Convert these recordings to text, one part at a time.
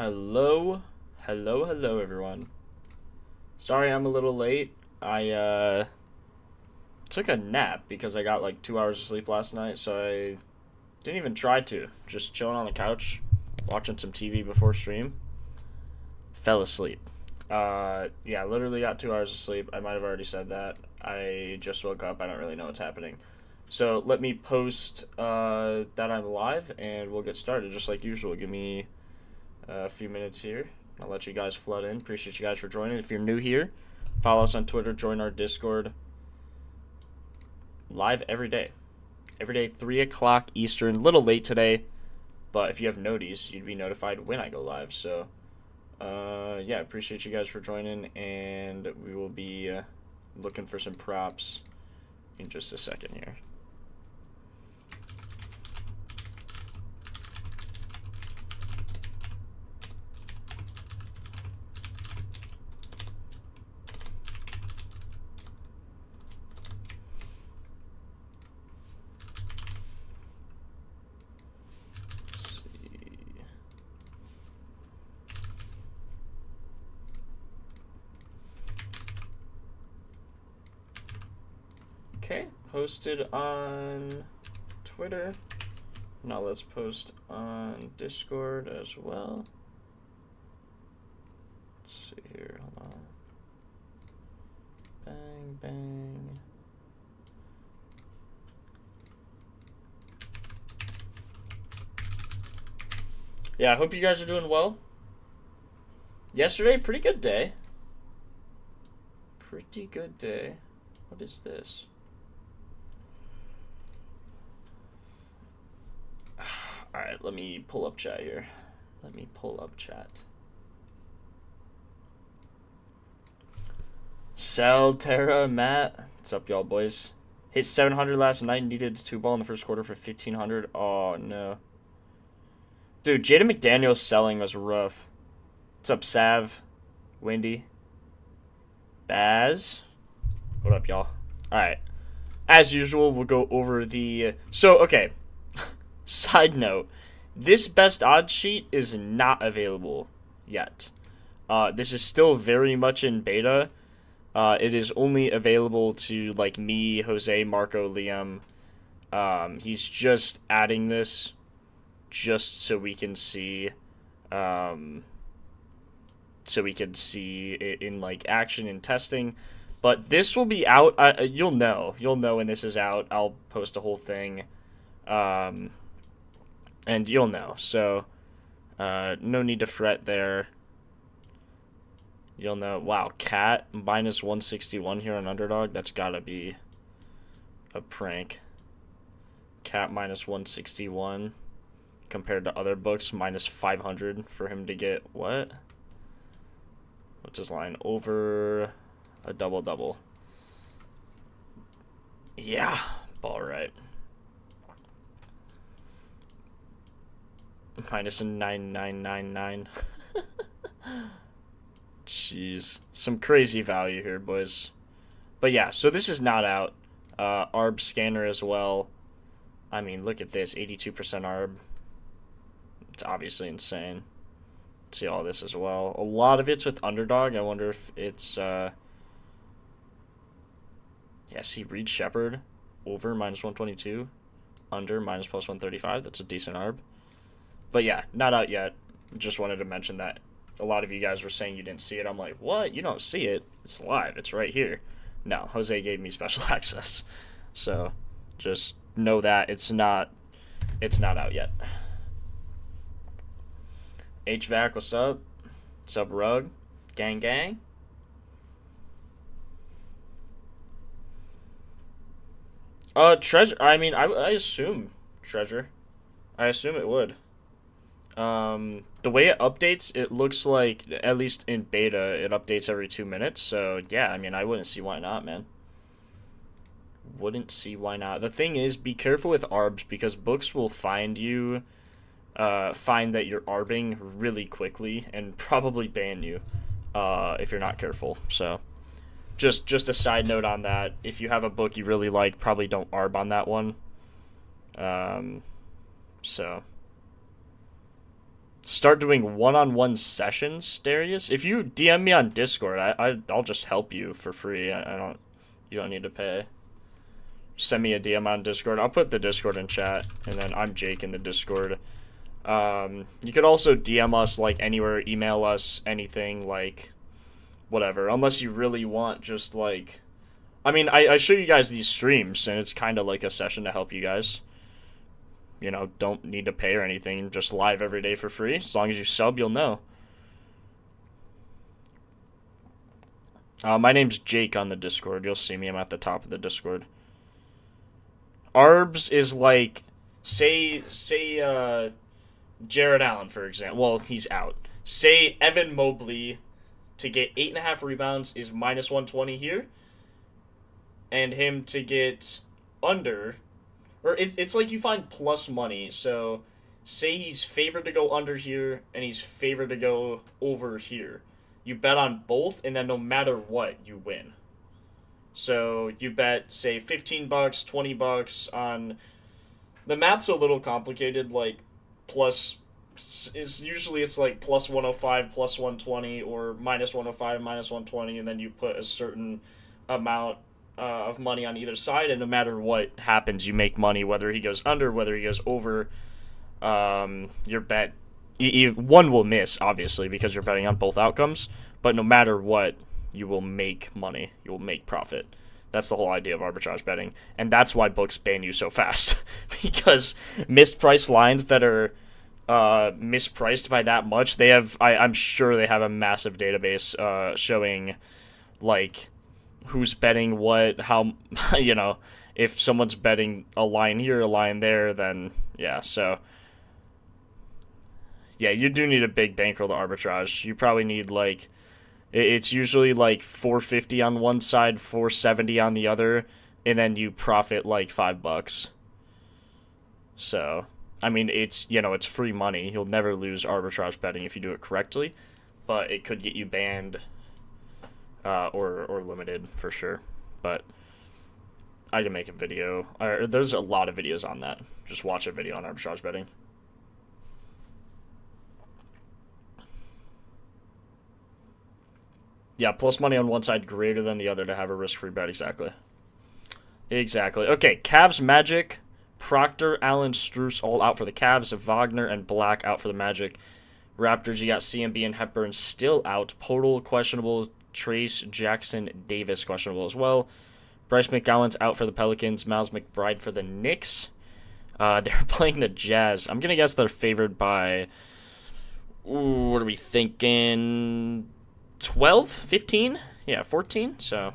Hello, hello everyone. Sorry I'm a little late. I took a nap because I got like 2 hours of sleep last night, so I didn't even try to. Just chilling on the couch, watching some TV before stream. Fell asleep. Yeah, literally got 2 hours of sleep. I might have already said that. I just woke up. I don't really know what's happening. So let me post that I'm live, and we'll get started just like usual. Give me a few minutes here. I'll let you guys flood in. Appreciate you guys for joining. If you're new here, follow us on Twitter, join our Discord. Live every day. Every day, 3 o'clock Eastern. A little late today, but if you have noties, you'd be notified when I go live. So, yeah, appreciate you guys for joining, and we will be looking for some props in just a second here. Okay, posted on Twitter. Now let's post on Discord as well. Let's see here, hold on. Bang, bang. Yeah, I hope you guys are doing well. Yesterday, pretty good day. Pretty good day. What is this? Alright, let me pull up chat here. Let me pull up chat. Cell, Terra, Matt. What's up, y'all, boys? Hit 700 last night, needed 2 ball in the first quarter for 1,500. Oh, no. Dude, Jada McDaniels selling was rough. What's up, Sav? Wendy? Baz? What up, y'all? Alright. As usual, we'll go over the... So, okay. Side note. This best odds sheet is not available yet. This is still very much in beta. It is only available to, like, me, Jose, Marco, Liam. He's just adding this just so we can see... so we can see it in, like, action and testing. But this will be out. You'll know. You'll know when this is out. I'll post a whole thing. And you'll know. So, no need to fret there. You'll know. Wow, Cat minus 161 here on Underdog. That's gotta be a prank. Cat minus 161 compared to other books minus 500 for him to get what? What's his line? Over a double-double. Yeah, ball right. Minus a 9999. Jeez. Some crazy value here, boys. But yeah, so this is not out. ARB scanner as well. I mean, look at this. 82% ARB. It's obviously insane. See all this as well. A lot of it's with Underdog. I wonder if it's... Yeah, see Reed Shepard. Over minus 122. Under minus plus 135. That's a decent ARB. But yeah, not out yet. Just wanted to mention that. A lot of you guys were saying you didn't see it. I'm like, what? You don't see it? It's live. It's right here. No, Jose gave me special access. So, just know that it's not out yet. HVAC, what's up? What's up, Rug? Gang, gang? Treasure. I mean, I assume Treasure. I assume it would. The way it updates, it looks like, at least in beta, it updates every 2 minutes. So, yeah, I mean, I wouldn't see why not, man. Wouldn't see why not. The thing is, be careful with ARBs, because books will find you, find that you're ARBing really quickly, and probably ban you, if you're not careful. So, just a side note on that. If you have a book you really like, probably don't ARB on that one. So... start doing one-on-one sessions, Darius. If you DM me on Discord, I'll just help you for free. You don't need to pay. Send me a DM on Discord. I'll put the Discord in chat, and then I'm Jake in the Discord. You could also DM us, like, anywhere, email us, anything, like, whatever. Unless you really want just, like... I mean, I show you guys these streams, and it's kind of like a session to help you guys. You know, don't need to pay or anything. Just live every day for free. As long as you sub, you'll know. My name's Jake on the Discord. You'll see me. I'm at the top of the Discord. Arbs is like, say, Jared Allen, for example. Well, he's out. Say Evan Mobley to get 8.5 rebounds is minus 120 here. And him to get under... Or it's like you find plus money. So, say he's favored to go under here, and he's favored to go over here. You bet on both, and then no matter what, you win. So, you bet, say, $15, $20 on... The math's a little complicated, like, plus... It's like plus 105, plus 120, or minus 105, minus 120, and then you put a certain amount of money on either side, and no matter what happens, you make money, whether he goes under, whether he goes over. Your bet, one will miss, obviously, because you're betting on both outcomes, but no matter what, you will make money. You will make profit. That's the whole idea of arbitrage betting, and that's why books ban you so fast, because mispriced lines that are mispriced by that much, they have, I'm sure they have a massive database showing, like, who's betting what, how, you know, if someone's betting a line here, a line there, then, yeah, so, yeah, you do need a big bankroll to arbitrage. You probably need, like, it's usually, like, 450 on one side, 470 on the other, and then you profit, like, $5. So, I mean, it's, you know, it's free money. You'll never lose arbitrage betting if you do it correctly, but it could get you banned, or limited for sure. But I can make a video. There's a lot of videos on that. Just watch a video on arbitrage betting. Yeah, plus money on one side greater than the other to have a risk-free bet. Exactly. Exactly. Okay, Cavs Magic. Proctor, Allen, Strus all out for the Cavs. Wagner and Black out for the Magic. Raptors, you got CMB and Hepburn still out. Podol questionable. Trace, Jackson, Davis questionable as well. Bryce McGowan's out for the Pelicans. Miles McBride for the Knicks. They're playing the Jazz. I'm going to guess they're favored by, what are we thinking, 12, 15? Yeah, 14, so,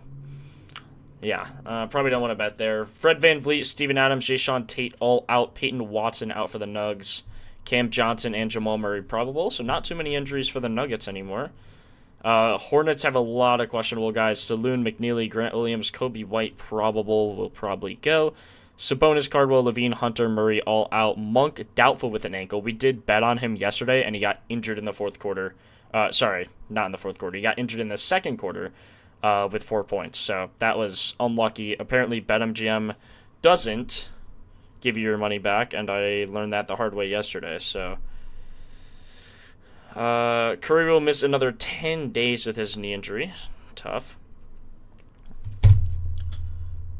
yeah, probably don't want to bet there. Fred VanVleet, Steven Adams, Jayshawn Tate all out. Peyton Watson out for the Nugs. Cam Johnson and Jamal Murray probable, so not too many injuries for the Nuggets anymore. Hornets have a lot of questionable guys. Saloon, McNeely, Grant Williams, Kobe White probable, will probably go. Sabonis, Cardwell, Levine, Hunter, Murray all out. Monk doubtful with an ankle. We did bet on him yesterday, and he got injured in the fourth quarter. Sorry, not in the fourth quarter. He got injured in the second quarter with 4 points. So that was unlucky. Apparently, BetMGM doesn't give you your money back, and I learned that the hard way yesterday. So Curry will miss another 10 days with his knee injury. Tough.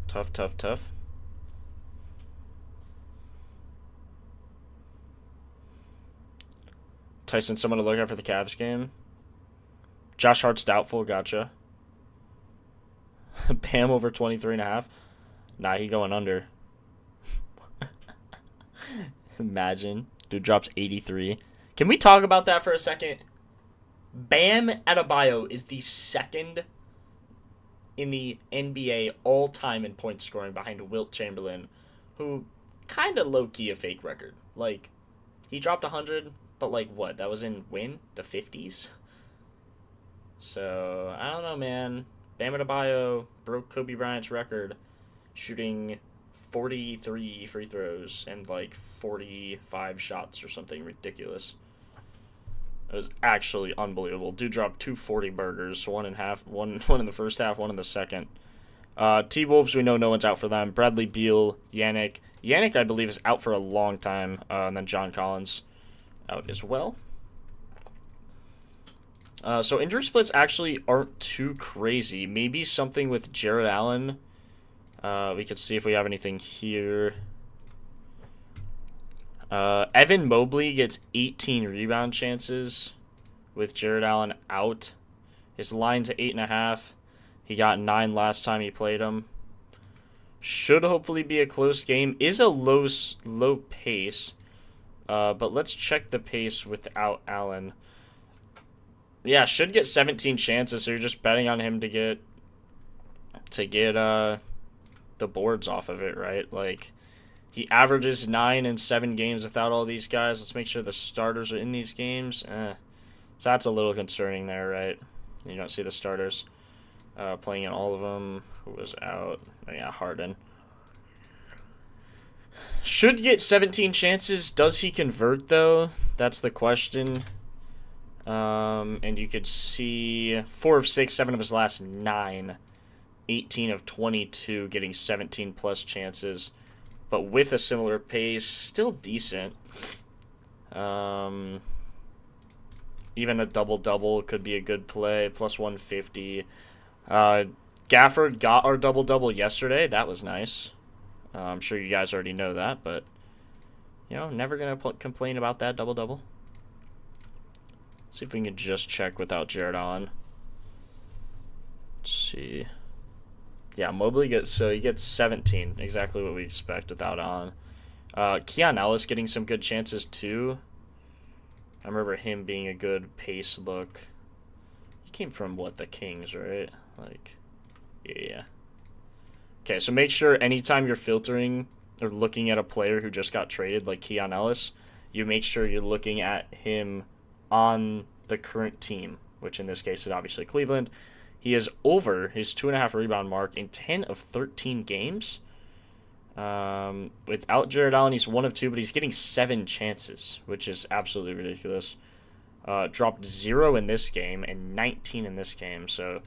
Tough. Tyson, someone to look at for the Cavs game. Josh Hart's doubtful. Gotcha. Bam over 23.5. Nah, he going under. Imagine. Dude drops 83. Can we talk about that for a second? Bam Adebayo is the second in the NBA all-time in point scoring behind Wilt Chamberlain, who kind of low-key a fake record. Like, he dropped 100, but like what? That was in when? The 50s? So, I don't know, man. Bam Adebayo broke Kobe Bryant's record shooting 43 free throws and like 45 shots or something ridiculous. It was actually unbelievable. Dude dropped 240 burgers, one in the first half, one in the second. T-Wolves, we know no one's out for them. Bradley Beal, Yannick. Yannick, I believe, is out for a long time. And then John Collins out as well. So injury splits actually aren't too crazy. Maybe something with Jared Allen. We could see if we have anything here. Evan Mobley gets 18 rebound chances with Jared Allen out. His line's at 8.5. He got 9 last time he played him. Should hopefully be a close game. Is a low pace. But let's check the pace without Allen. Yeah, should get 17 chances, so you're just betting on him to get the boards off of it, right? Like, he averages 9 in 7 games without all these guys. Let's make sure the starters are in these games. So that's a little concerning there, right? You don't see the starters playing in all of them. Who was out? Oh, yeah, Harden. Should get 17 chances. Does he convert, though? That's the question. And you could see 4 of 6, 7 of his last 9. 18 of 22 getting 17 plus chances. But with a similar pace, still decent. Even a double-double could be a good play. Plus 150. Gafford got our double-double yesterday. That was nice. I'm sure you guys already know that, but, you know, never going to complain about that double-double. See if we can just check without Jared Allen. Let's see. Yeah, Mobley gets 17, exactly what we expect without Allen. Keon Ellis getting some good chances too. I remember him being a good pace look. He came from what, the Kings, right? Like, yeah. Okay, so make sure anytime you're filtering or looking at a player who just got traded, like Keon Ellis, you make sure you're looking at him on the current team, which in this case is obviously Cleveland. He is over his 2.5 rebound mark in 10 of 13 games. Without Jared Allen, he's 1 of 2, but he's getting 7 chances, which is absolutely ridiculous. Dropped 0 in this game and 19 in this game, so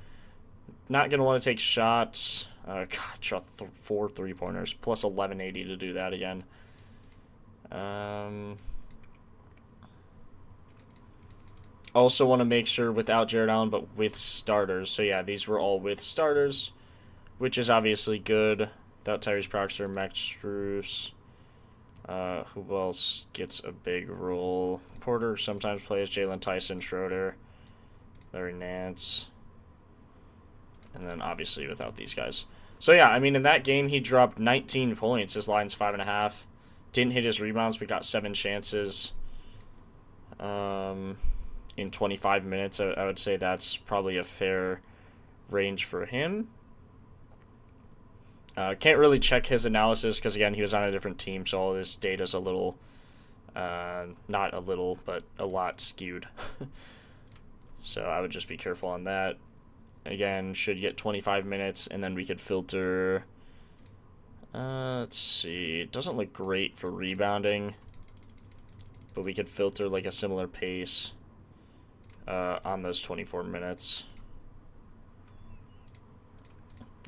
not going to want to take shots. God, shot 4 3-pointers, plus 1180 to do that again. Also want to make sure without Jared Allen, but with starters. So yeah, these were all with starters, which is obviously good. Without Tyrese Proctor, Max Strus. Who else gets a big role? Porter sometimes plays. Jalen Tyson, Schroeder, Larry Nance. And then obviously without these guys. So yeah, I mean, in that game, he dropped 19 points. His line's 5.5. Didn't hit his rebounds, but got 7 chances. In 25 minutes, I would say that's probably a fair range for him. Can't really check his analysis because, again, he was on a different team, so all this data's a little, not a little, but a lot skewed. So I would just be careful on that. Again, should get 25 minutes, and then we could filter. Let's see. It doesn't look great for rebounding, but we could filter like a similar pace on those 24 minutes.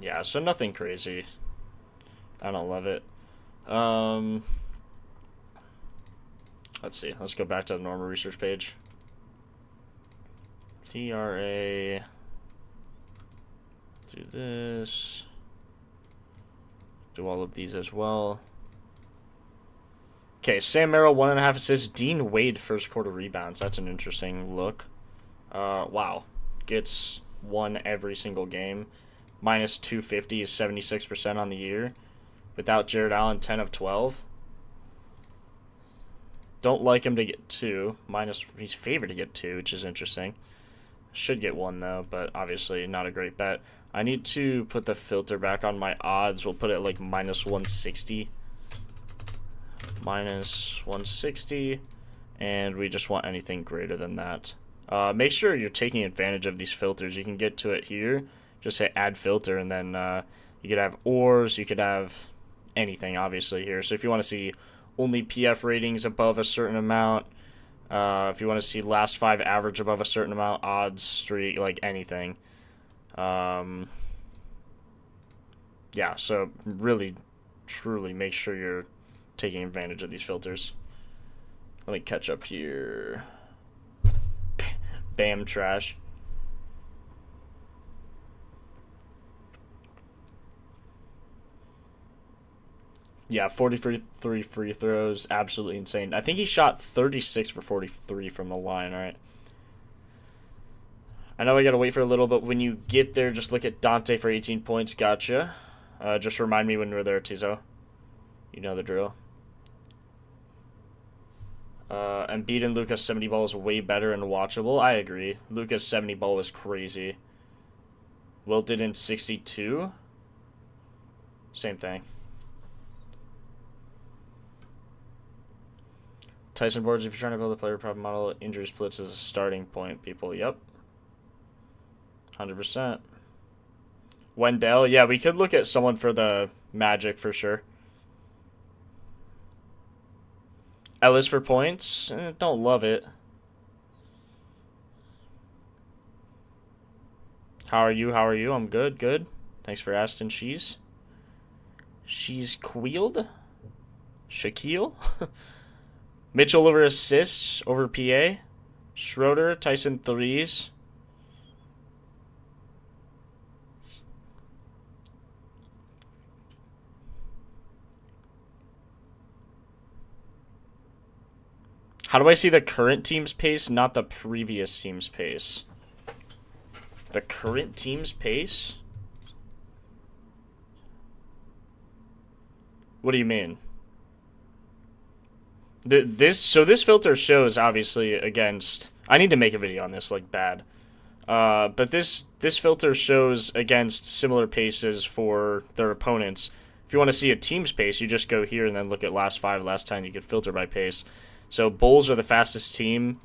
Yeah, so nothing crazy. I don't love it. Let's see. Let's go back to the normal research page. TRA. Do this. Do all of these as well. Okay, Sam Merrill, 1.5 assists. Dean Wade, first quarter rebounds. That's an interesting look. Wow. Gets 1 every single game. Minus 250 is 76% on the year. Without Jared Allen, 10 of 12. Don't like him to get 2. He's favored to get 2, which is interesting. Should get 1, though, but obviously not a great bet. I need to put the filter back on my odds. We'll put it like minus 160. Minus 160. And we just want anything greater than that. Make sure you're taking advantage of these filters. You can get to it here. Just say add filter, and then you could have ORs. You could have anything, obviously, here. So if you want to see only PF ratings above a certain amount, if you want to see last 5 average above a certain amount, odds, streak, like anything. Yeah, so really, truly make sure you're taking advantage of these filters. Let me catch up here. Bam trash. Yeah, 43 free throws. Absolutely insane. I think he shot 36 for 43 from the line, right? I know I gotta wait for a little, but when you get there, just look at Dante for 18 points. Gotcha. Just remind me when we're there, Tizo. You know the drill. Embiid and Luka's 70 ball is way better and watchable. I agree. Luka's 70 ball was crazy. Wilt did in 62. Same thing. Tyson boards, if you're trying to build a player prop model, injury splits as a starting point, people. Yep. 100%. Wendell, yeah, we could look at someone for the Magic for sure. Ellis for points, don't love it. How are you? How are you? I'm good, good. Thanks for asking, She's Queeled? Shaquille? Mitchell over assists over PA. Schroeder, Tyson threes. How do I see the current team's pace, not the previous team's pace? The current team's pace? What do you mean? This filter shows obviously against. I need to make a video on this like bad. But this filter shows against similar paces for their opponents. If you want to see a team's pace, you just go here and then look at last 5. Last time you could filter by pace. So Bulls are the fastest team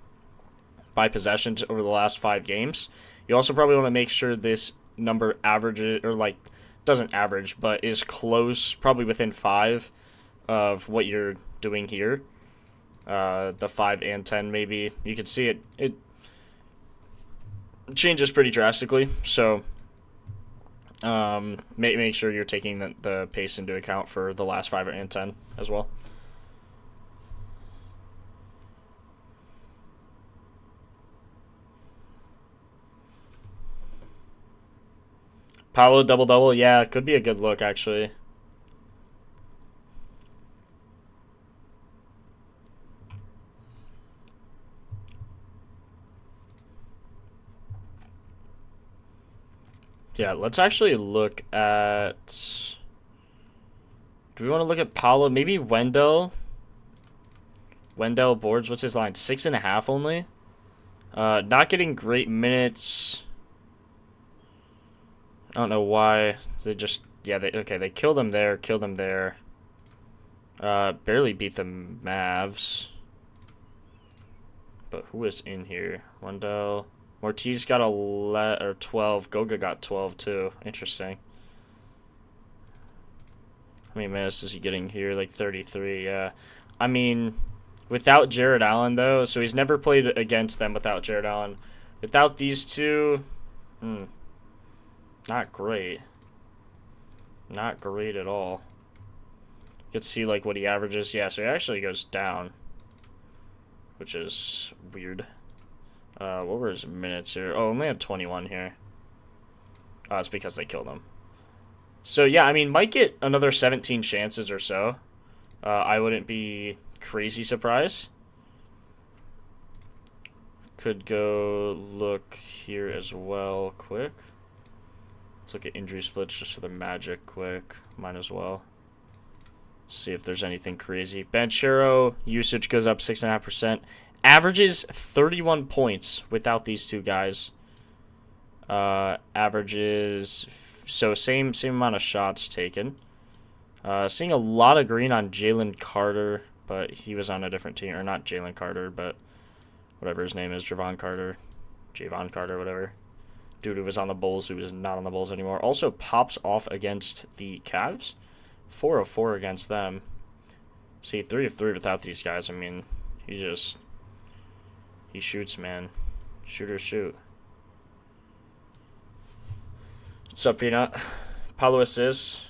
by possession over the last 5 games. You also probably want to make sure this number averages, or like doesn't average, but is close, probably within 5 of what you're doing here. The 5 and 10 maybe. You can see it changes pretty drastically. So make sure you're taking the pace into account for the last 5 and 10 as well. Paolo double-double, yeah, could be a good look, actually. Yeah, let's actually look at... Do we want to look at Paolo? Maybe Wendell? Wendell boards, what's his line? 6.5 only? Not getting great minutes... I don't know why. They just... Yeah, they killed him there, killed him there. Barely beat the Mavs. But who is in here? Wendell. Ortiz got 12. Goga got 12, too. Interesting. How many minutes is he getting here? Like 33, yeah. I mean, without Jared Allen, though, so he's never played against them without Jared Allen. Without these two... Not great. Not great at all. You could see like what he averages. Yeah, so he actually goes down, which is weird. What were his minutes here? Oh, only had 21 here. Oh, it's because they killed him. So yeah, I mean, might get another 17 chances or so. I wouldn't be crazy surprised. Could go look here as well quick. Let's look at injury splits just for the Magic quick. Might as well. See if there's anything crazy. Banchero usage goes up 6.5%. Averages 31 points without these two guys. Averages... So same amount of shots taken. Seeing a lot of green on Jalen Carter, but he was on a different team. Or not Jalen Carter, but whatever his name is. Javon Carter, whatever. Dude who was on the Bulls, who was not on the Bulls anymore. Also pops off against the Cavs. 4 of 4 against them. See, 3 of 3 without these guys. I mean, he shoots, man. Shooters shoot. What's up, Peanut? Paulo assists.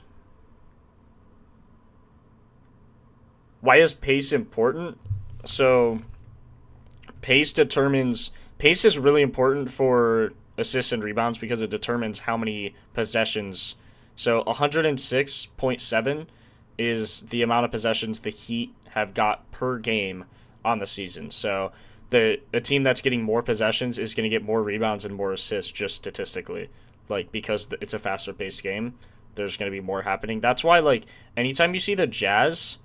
Why is pace important? So, pace determines Pace is really important for assists and rebounds because it determines how many possessions. So 106.7 is the amount of possessions the Heat have got per game on the season. So a team that's getting more possessions is going to get more rebounds and more assists just statistically. Like, because it's a faster paced game, there's going to be more happening. That's why, like, anytime you see the Jazz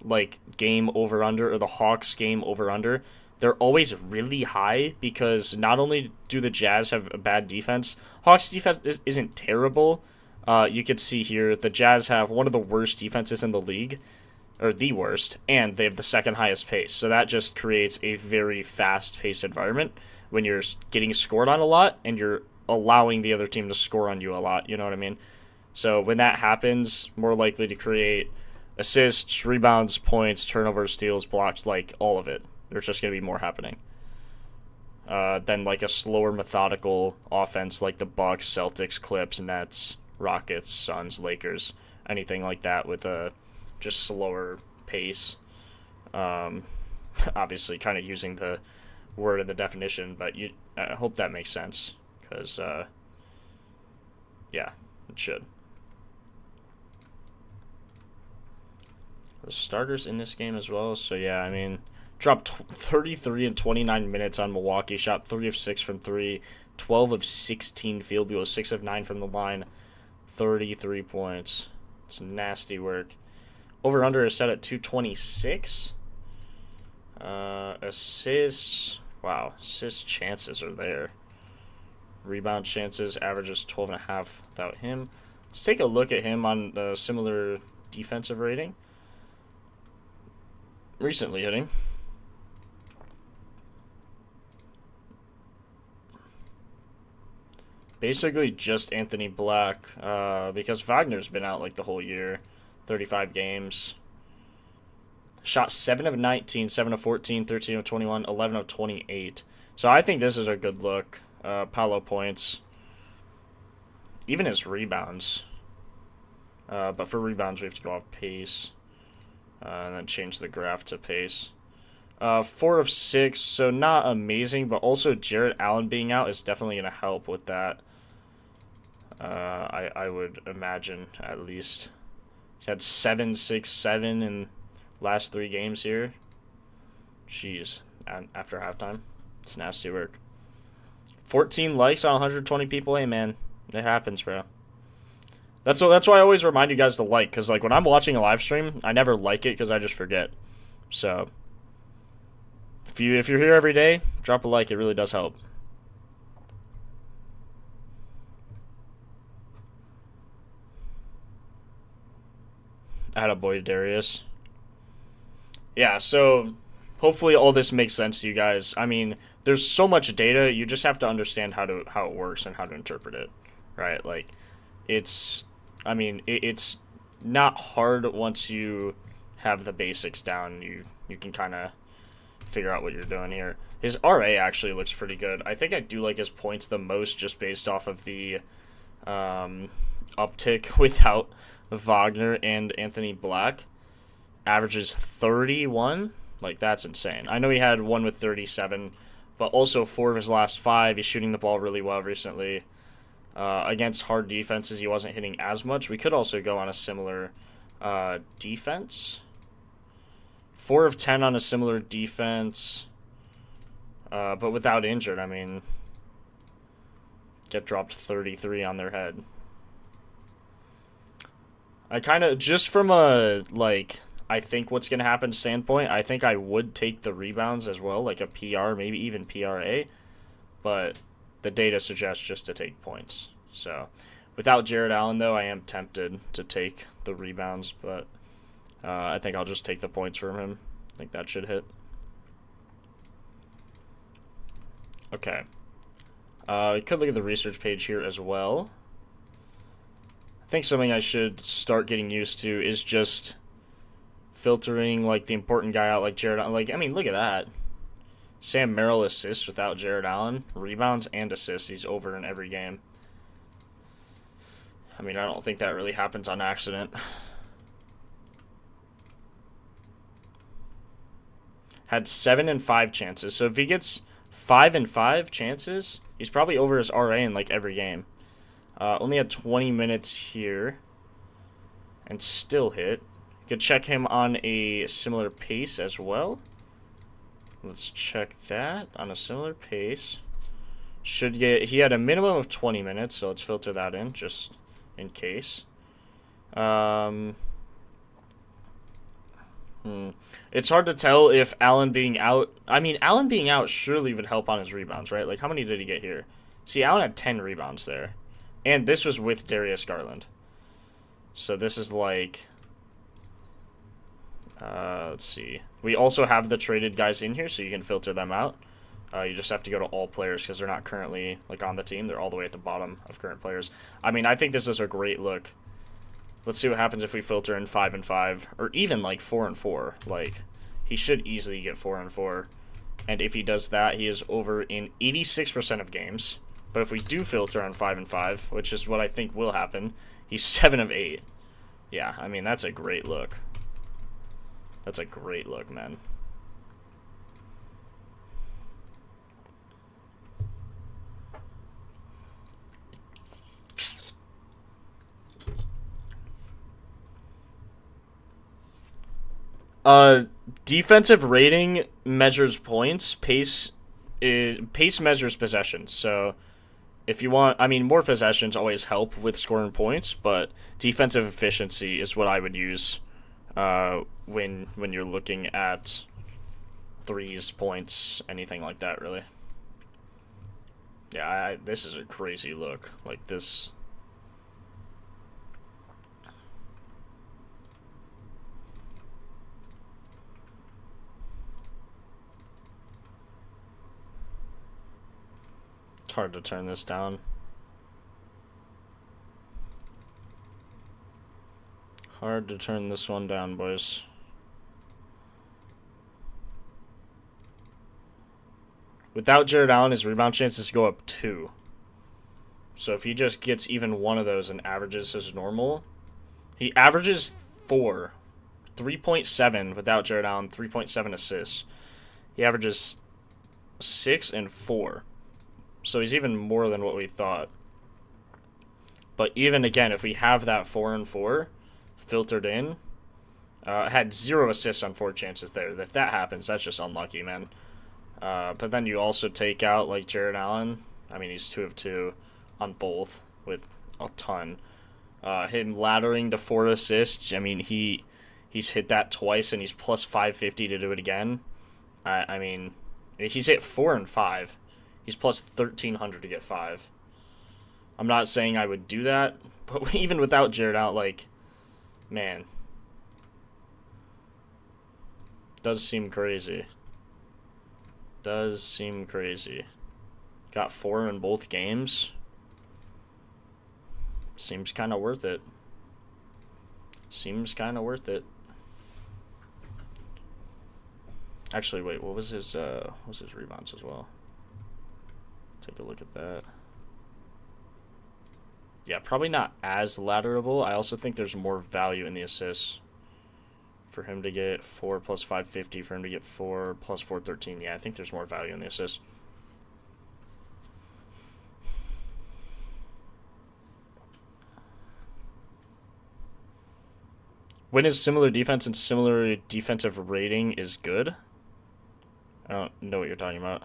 like game over under, or the Hawks game over under, they're always really high because not only do the Jazz have a bad defense, Hawks defense isn't terrible. You could see here the Jazz have one of the worst defenses in the league, or the worst, and they have the second highest pace. So that just creates a very fast paced environment when you're getting scored on a lot and you're allowing the other team to score on you a lot. You know what I mean? So when that happens, more likely to create assists, rebounds, points, turnovers, steals, blocks, like all of it. There's just going to be more happening than like a slower, methodical offense like the Bucks, Celtics, Clips, Nets, Rockets, Suns, Lakers, anything like that with a just slower pace. Obviously, kind of using the word in the definition, but I hope that makes sense because, yeah, it should. The starters in this game as well. So, yeah, I mean, dropped 33 in 29 minutes on Milwaukee. Shot 3 of 6 from 3. 12 of 16 field goals. 6 of 9 from the line. 33 points. It's nasty work. Over-under is set at 226. Assists. Wow, assist chances are there. Rebound chances. Averages 12.5 without him. Let's take a look at him on a similar defensive rating. Recently hitting. Basically just Anthony Black, because Wagner's been out like the whole year. 35 games. Shot 7 of 19, 7 of 14, 13 of 21, 11 of 28. So I think this is a good look. Paolo points. Even his rebounds. But for rebounds, we have to go off pace. And then change the graph to pace. 4 of 6, so not amazing, but also Jarrett Allen being out is definitely going to help with that. I would imagine, at least. He had 7, 6, 7 in last 3 games here. Jeez, after halftime. It's nasty work. 14 likes on 120 people. Hey, man, it happens, bro. That's why I always remind you guys to like, because like when I'm watching a live stream, I never like it because I just forget. So if you're here every day, drop a like. It really does help. Attaboy, Darius. Yeah, so hopefully all this makes sense to you guys. I mean, there's so much data, you just have to understand how it works and how to interpret it, right? Like, it's not hard once you have the basics down. You can kind of figure out what you're doing here. His RA actually looks pretty good. I think I do like his points the most just based off of the uptick without Wagner and Anthony Black. Averages 31. Like, that's insane. I know he had one with 37, but also 4 of his last 5. He's shooting the ball really well recently. Against hard defenses, he wasn't hitting as much. We could also go on a similar defense. 4 of 10 on a similar defense, but without injured. I mean, get dropped 33 on their head. I kind of, just from a, like, I think what's going to happen standpoint, I think I would take the rebounds as well, like a PR, maybe even PRA, but the data suggests just to take points. So without Jarrett Allen, though, I am tempted to take the rebounds, but I think I'll just take the points from him. I think that should hit. Okay. You could look at the research page here as well. I think something I should start getting used to is just filtering like the important guy out, like Jarrett Allen. Like, I mean, look at that. Sam Merrill assists without Jarrett Allen. Rebounds and assists. He's over in every game. I mean, I don't think that really happens on accident. had 7 and 5 chances. So if he gets 5 and 5 chances, he's probably over his RA in like every game. Only had 20 minutes here and still hit. Could check him on a similar pace as well. Let's check that on a similar pace. He had a minimum of 20 minutes, so let's filter that in just in case. It's hard to tell if Allen being out. I mean, Allen being out surely would help on his rebounds, right? Like, how many did he get here? See, Allen had 10 rebounds there. And this was with Darius Garland. So this is like... let's see. We also have the traded guys in here, so you can filter them out. You just have to go to all players because they're not currently like on the team. They're all the way at the bottom of current players. I mean, I think this is a great look. Let's see what happens if we filter in 5 and 5, or even like 4 and 4. Like, he should easily get 4 and 4. And if he does that, he is over in 86% of games. But if we do filter on 5 and 5, which is what I think will happen, he's 7 of 8. Yeah, I mean, that's a great look. That's a great look, man. Defensive rating measures points. Pace measures possessions. So if you want, I mean, more possessions always help with scoring points, but defensive efficiency is what I would use when you're looking at threes, points, anything like that, really. Yeah, this is a crazy look. Like, this... It's hard to turn this down. Hard to turn this one down, boys. Without Jared Allen, his rebound chances go up 2. So if he just gets even one of those and averages his normal, he averages 4. 3.7 without Jared Allen, 3.7 assists. He averages 6 and 4. So he's even more than what we thought. But even again, if we have that 4 and 4 filtered in, had 0 assists on 4 chances there. If that happens, that's just unlucky, man. But then you also take out like Jared Allen. I mean, he's 2 of 2 on both with a ton. Him laddering to 4 assists. I mean, he's hit that twice and he's plus 550 to do it again. I mean, he's hit 4 and 5. He's plus 1,300 to get 5. I'm not saying I would do that, but even without Jared out, like, man, does seem crazy. Does seem crazy. Got 4 in both games. Seems kind of worth it. Seems kind of worth it. Actually, wait, what was his rebounds as well? Take a look at that. Yeah, probably not as ladderable. I also think there's more value in the assists. For him to get 4 plus 550, for him to get 4 plus 413. Yeah, I think there's more value in the assists. When is similar defense and similar defensive rating is good? I don't know what you're talking about.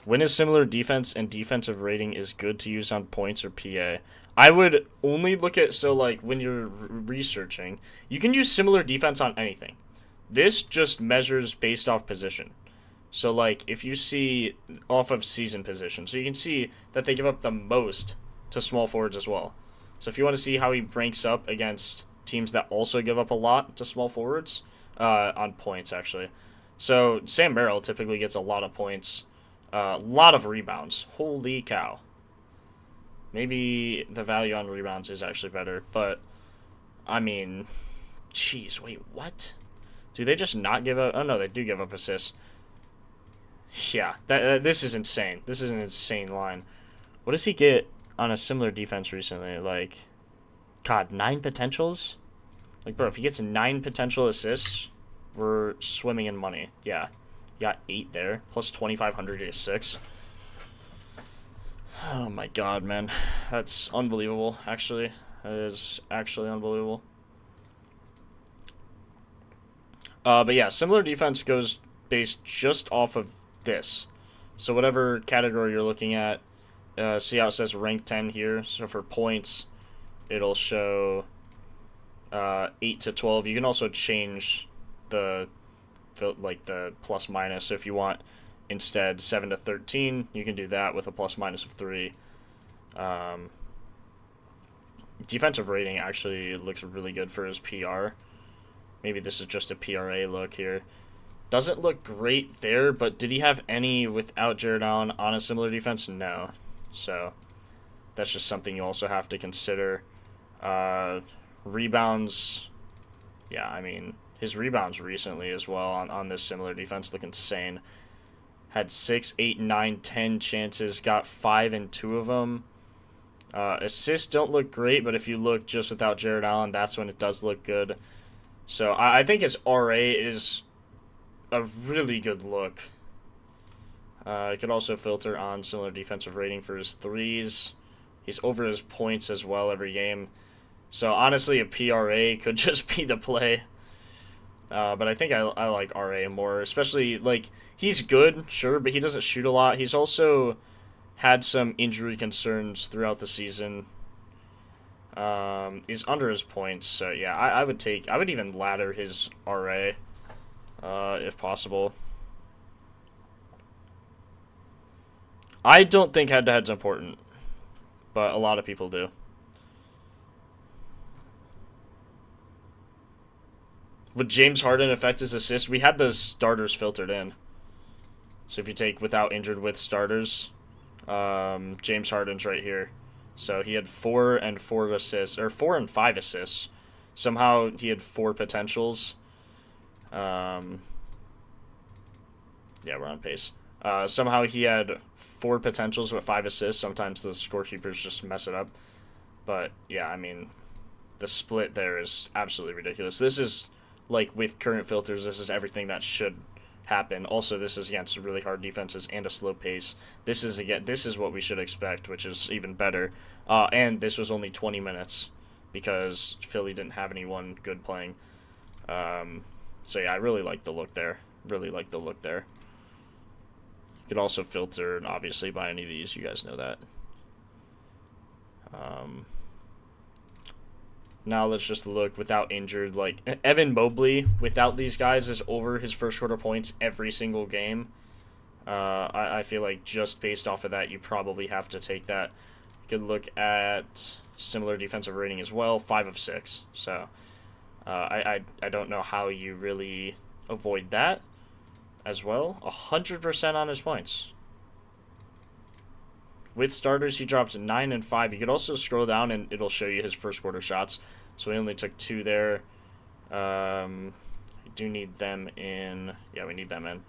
When is similar defense and defensive rating is good to use on points or PA? I would only look at, so like when you're researching, you can use similar defense on anything. This just measures based off position. So like if you see off of season position, so you can see that they give up the most to small forwards as well. So if you want to see how he ranks up against teams that also give up a lot to small forwards, on points actually. So Sam Merrill typically gets a lot of points. A lot of rebounds. Holy cow. Maybe the value on rebounds is actually better, but I mean, jeez, wait, what? Do they just not give up? Oh no, they do give up assists. Yeah, this is insane. This is an insane line. What does he get on a similar defense recently? Like God, 9 potentials? Like, bro, if he gets 9 potential assists, we're swimming in money. Yeah. You got 8 there, plus 2,500 is 6. Oh my god, man. That's unbelievable, actually. That is actually unbelievable. But yeah, similar defense goes based just off of this. So whatever category you're looking at, see how it says rank 10 here? So for points, it'll show 8 to 12. You can also change the plus minus. So if you want instead 7 to 13, you can do that with a plus minus of 3. Defensive rating actually looks really good for his PR. Maybe this is just a PRA look here. Doesn't look great there, but did he have any without Jared Allen on a similar defense? No. So that's just something you also have to consider. Rebounds, yeah, I mean, his rebounds recently as well on this similar defense look insane. Had 6, 8, 9, 10 chances, got 5 in 2 of them. Assists don't look great, but if you look just without Jared Allen, that's when it does look good. So I think his RA is a really good look. I could also filter on similar defensive rating for his threes. He's over his points as well every game. So honestly, a PRA could just be the play. But I think I like RA more, especially, like, he's good, sure, but he doesn't shoot a lot. He's also had some injury concerns throughout the season. He's under his points, so yeah, I would even ladder his RA, if possible. I don't think head-to-head's important, but a lot of people do. Would James Harden affect his assist? We had the starters filtered in. So if you take without injured with starters, James Harden's right here. So he had 4 and 4 assists, or 4 and 5 assists. Somehow he had 4 potentials. Yeah, we're on pace. Somehow he had 4 potentials with 5 assists. Sometimes the scorekeepers just mess it up. But yeah, I mean, the split there is absolutely ridiculous. This is, like, with current filters, this is everything that should happen. Also, this is against really hard defenses and a slow pace. This is what we should expect, which is even better. And this was only 20 minutes because Philly didn't have anyone good playing. So yeah, I really like the look there. Really like the look there. You could also filter, obviously, by any of these. You guys know that. Now let's just look without injured. Like, Evan Mobley, without these guys, is over his first quarter points every single game. I feel like just based off of that, you probably have to take that. You could look at similar defensive rating as well, 5 of 6. So I don't know how you really avoid that as well. 100% on his points. With starters, he dropped 9 and 5. You could also scroll down and it'll show you his first quarter shots. So he only took 2 there. We do need them in. Yeah, we need them in.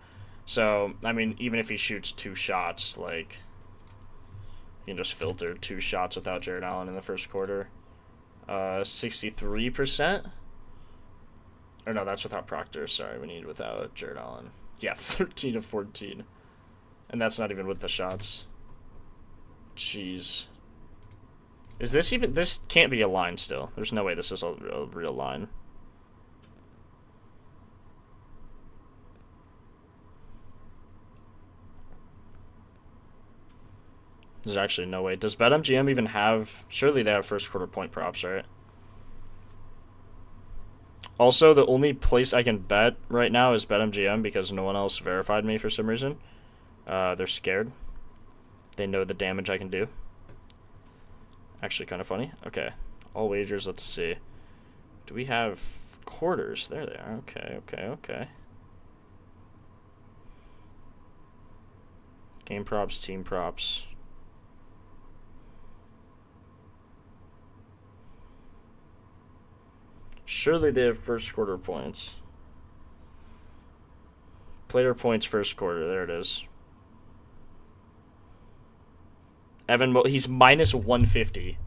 So, I mean, even if he shoots 2 shots, like, you can just filter 2 shots without Jared Allen in the first quarter. 63%? Or no, that's without Proctor. Sorry, we need without Jared Allen. Yeah, 13 of 14. And that's not even with the shots. Jeez. Is this even... This can't be a line still. There's no way this is a real line. There's actually no way. Does BetMGM even have... Surely they have first quarter point props, right? Also, the only place I can bet right now is BetMGM because no one else verified me for some reason. They're scared. They know the damage I can do. Actually, kind of funny. Okay. All wagers, let's see. Do we have quarters? There they are. Okay. Game props, team props. Surely they have first quarter points. Player points first quarter. There it is. He's minus 150.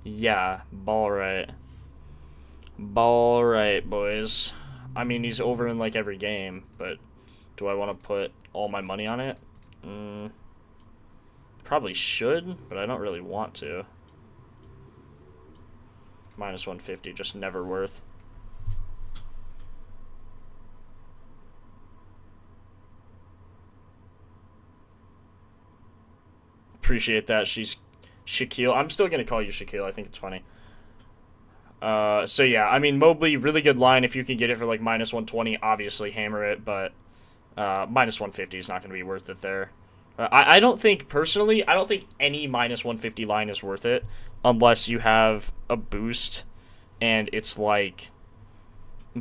Yeah, ball right. Ball right, boys. I mean, he's over in like every game, but do I want to put all my money on it? Probably should, but I don't really want to. Minus 150, just never worth. Appreciate that. She's Shaquille. I'm still going to call you Shaquille. I think it's funny. So yeah, I mean, Mobley, really good line. If you can get it for like minus 120, obviously hammer it, but minus 150 is not going to be worth it there. I don't think, personally, I don't think any minus 150 line is worth it unless you have a boost and it's like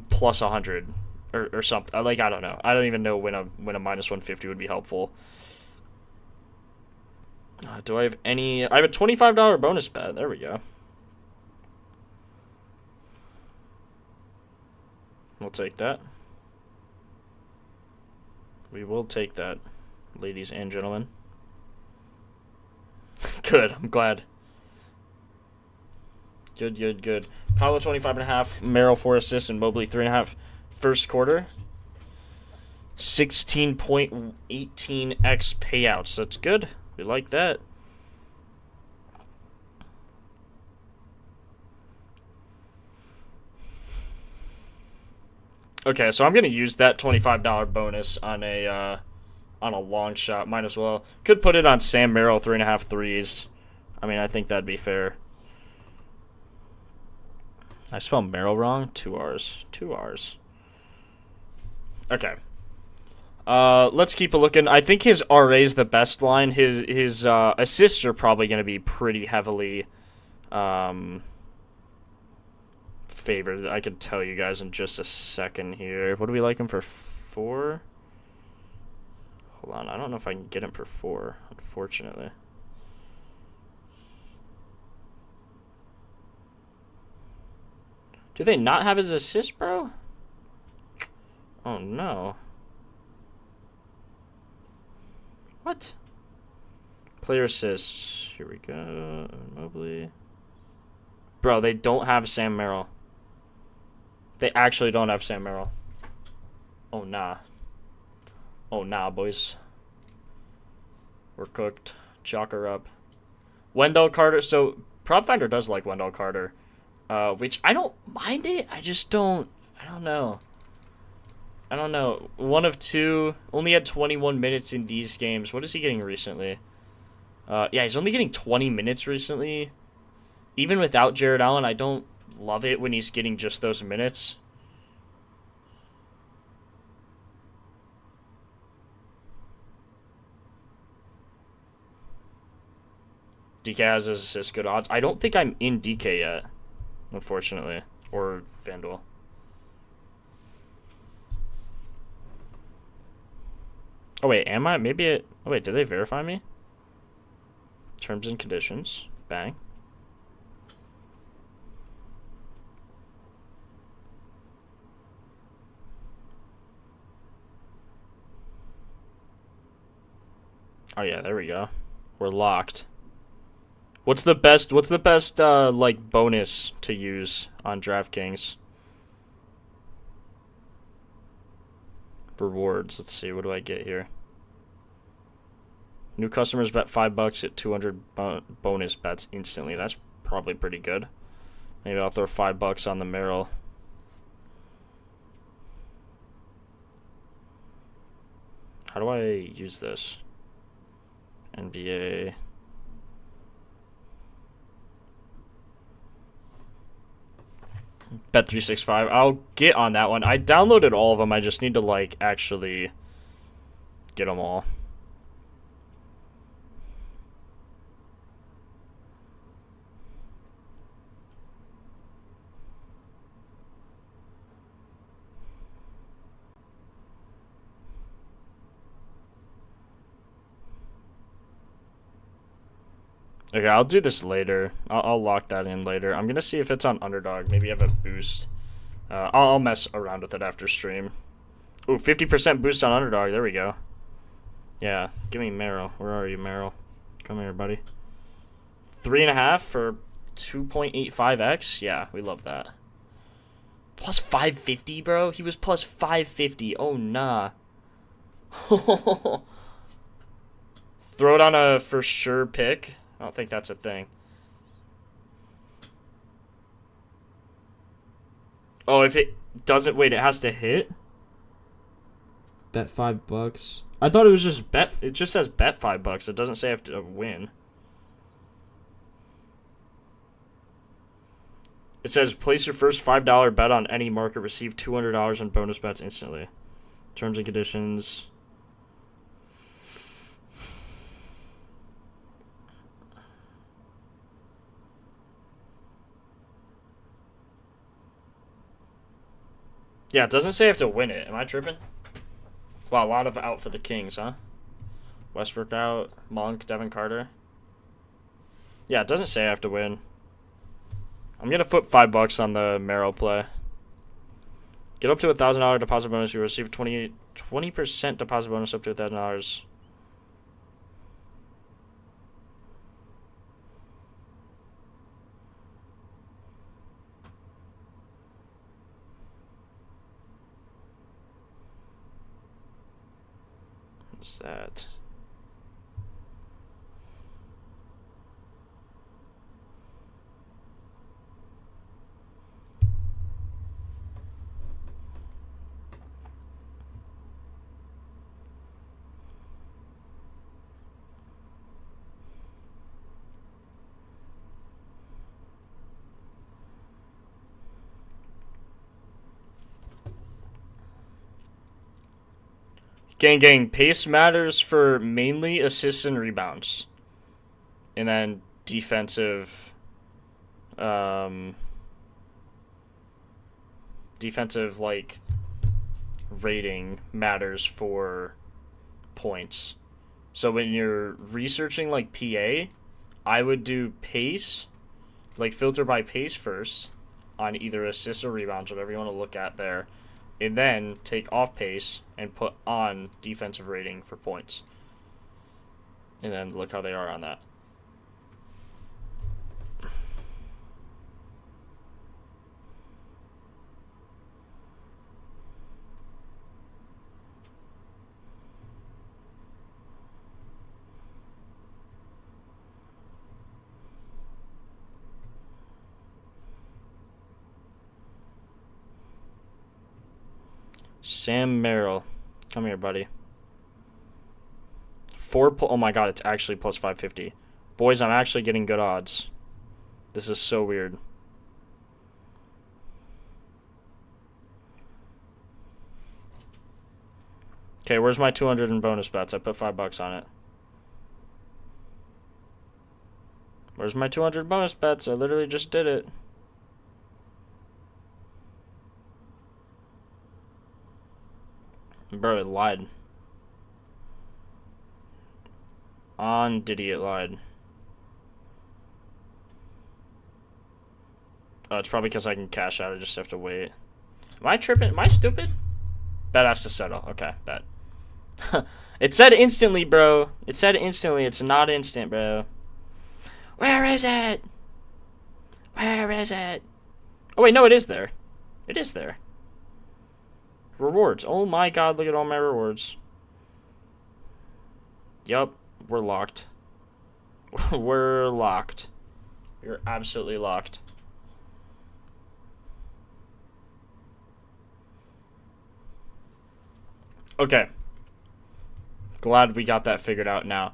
plus 100 or something. Like, I don't know. I don't even know when a minus 150 would be helpful. Do I have any? I have a $25 bonus bet. There we go. We'll take that. We will take that, ladies and gentlemen. Good, I'm glad. Good. Paolo 25.5, Merrill 4 assists, and Mobley 3.5 first quarter. 16.18x payouts. That's good. We like that. Okay, so I'm gonna use that $25 bonus on a long shot. Might as well. Could put it on Sam Merrill 3.5 threes. I mean, I think that'd be fair. I spelled Merrill wrong. 2 R's. 2 R's. Okay. Let's keep a looking. I think his RA is the best line. His assists are probably going to be pretty heavily favored. I can tell you guys in just a second here. What do we like him for 4? Hold on. I don't know if I can get him for 4, unfortunately. Do they not have his assist, bro? Oh, no. What? Player assists. Here we go. Mobley. Bro, they don't have Sam Merrill. They actually don't have Sam Merrill. Oh, nah. Oh, nah, boys. We're cooked. Chalk her up. Wendell Carter. So, Propfinder does like Wendell Carter. Which, I don't mind it. I just don't. I don't know. 1 of 2. Only had 21 minutes in these games. What is he getting recently? Yeah, he's only getting 20 minutes recently. Even without Jared Allen, I don't love it when he's getting just those minutes. DK has his assist good odds. I don't think I'm in DK yet, unfortunately. Or FanDuel. Oh, wait, am I? Maybe it... Oh, wait, did they verify me? Terms and conditions. Bang. Oh, yeah, there we go. We're locked. What's the best, like, bonus to use on DraftKings? Rewards. Let's see. What do I get here? New customers bet $5 at 200 bonus bets instantly. That's probably pretty good. Maybe I'll throw $5 on the Merrill. How do I use this? NBA. Bet365. I'll get on that one. I downloaded all of them. I just need to, like, actually get them all. Okay, I'll do this later. I'll lock that in later. I'm going to see if it's on Underdog. Maybe have a boost. I'll mess around with it after stream. Ooh, 50% boost on Underdog. There we go. Yeah, give me Merrill. Where are you, Merrill? Come here, buddy. 3.5 for 2.85x? Yeah, we love that. Plus 550, bro? He was plus 550. Oh, nah. Throw it on a for sure pick. I don't think that's a thing. Oh, if it doesn't... Wait, it has to hit? Bet $5. I thought it was just bet... It just says bet $5. It doesn't say I have to win. It says place your first $5 bet on any market. Receive $200 in bonus bets instantly. Terms and conditions... Yeah, it doesn't say I have to win it. Am I tripping? Wow, a lot of out for the Kings, huh? Westbrook out. Monk, Devin Carter. Yeah, it doesn't say I have to win. I'm going to put $5 on the Merrill play. Get up to $1,000 deposit bonus. You receive 20% deposit bonus up to $1,000. What's that? Gang, pace matters for mainly assists and rebounds. And then defensive, like, rating matters for points. So when you're researching, like, PA, I would do pace, like, filter by pace first on either assists or rebounds, whatever you want to look at there. And then take off pace and put on defensive rating for points. And then look how they are on that. Sam Merrill. Come here, buddy. Oh my god, it's actually plus 550. Boys, I'm actually getting good odds. This is so weird. Okay, where's my 200 in bonus bets? I put $5 on it. Where's my 200 bonus bets? I literally just did it. Bro, it lied. On Diddy, it lied. Oh, it's probably because I can cash out. I just have to wait. Am I tripping? Am I stupid? Bet has to settle. Okay, bet. It said instantly, bro. It said instantly. It's not instant, bro. Where is it? Where is it? Oh, wait, no, it is there. It is there. Rewards. Oh my god, look at all my rewards. Yup, we're locked. We're locked. We're absolutely locked. Okay. Glad we got that figured out now.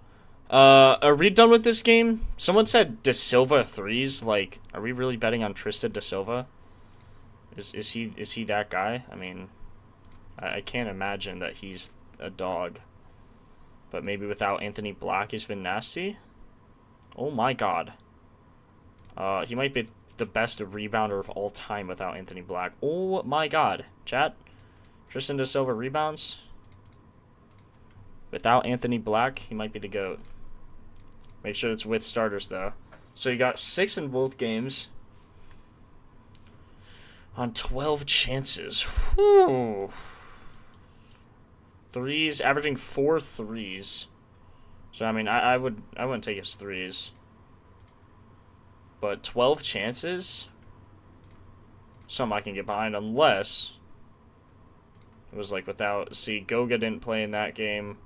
Are we done with this game? Someone said De Silva threes. Like, are we really betting on Tristan De Silva? Is he that guy? I mean, I can't imagine that he's a dog. But maybe without Anthony Black, he's been nasty. Oh my god. He might be the best rebounder of all time without Anthony Black. Oh my god. Chat. Tristan De Silva rebounds. Without Anthony Black, he might be the GOAT. Make sure it's with starters, though. So you got 6 in both games. On 12 chances. Whew. Threes, averaging 4 threes. So, I mean, I wouldn't take his threes. But 12 chances? Something I can get behind unless it was like without... See, Goga didn't play in that game.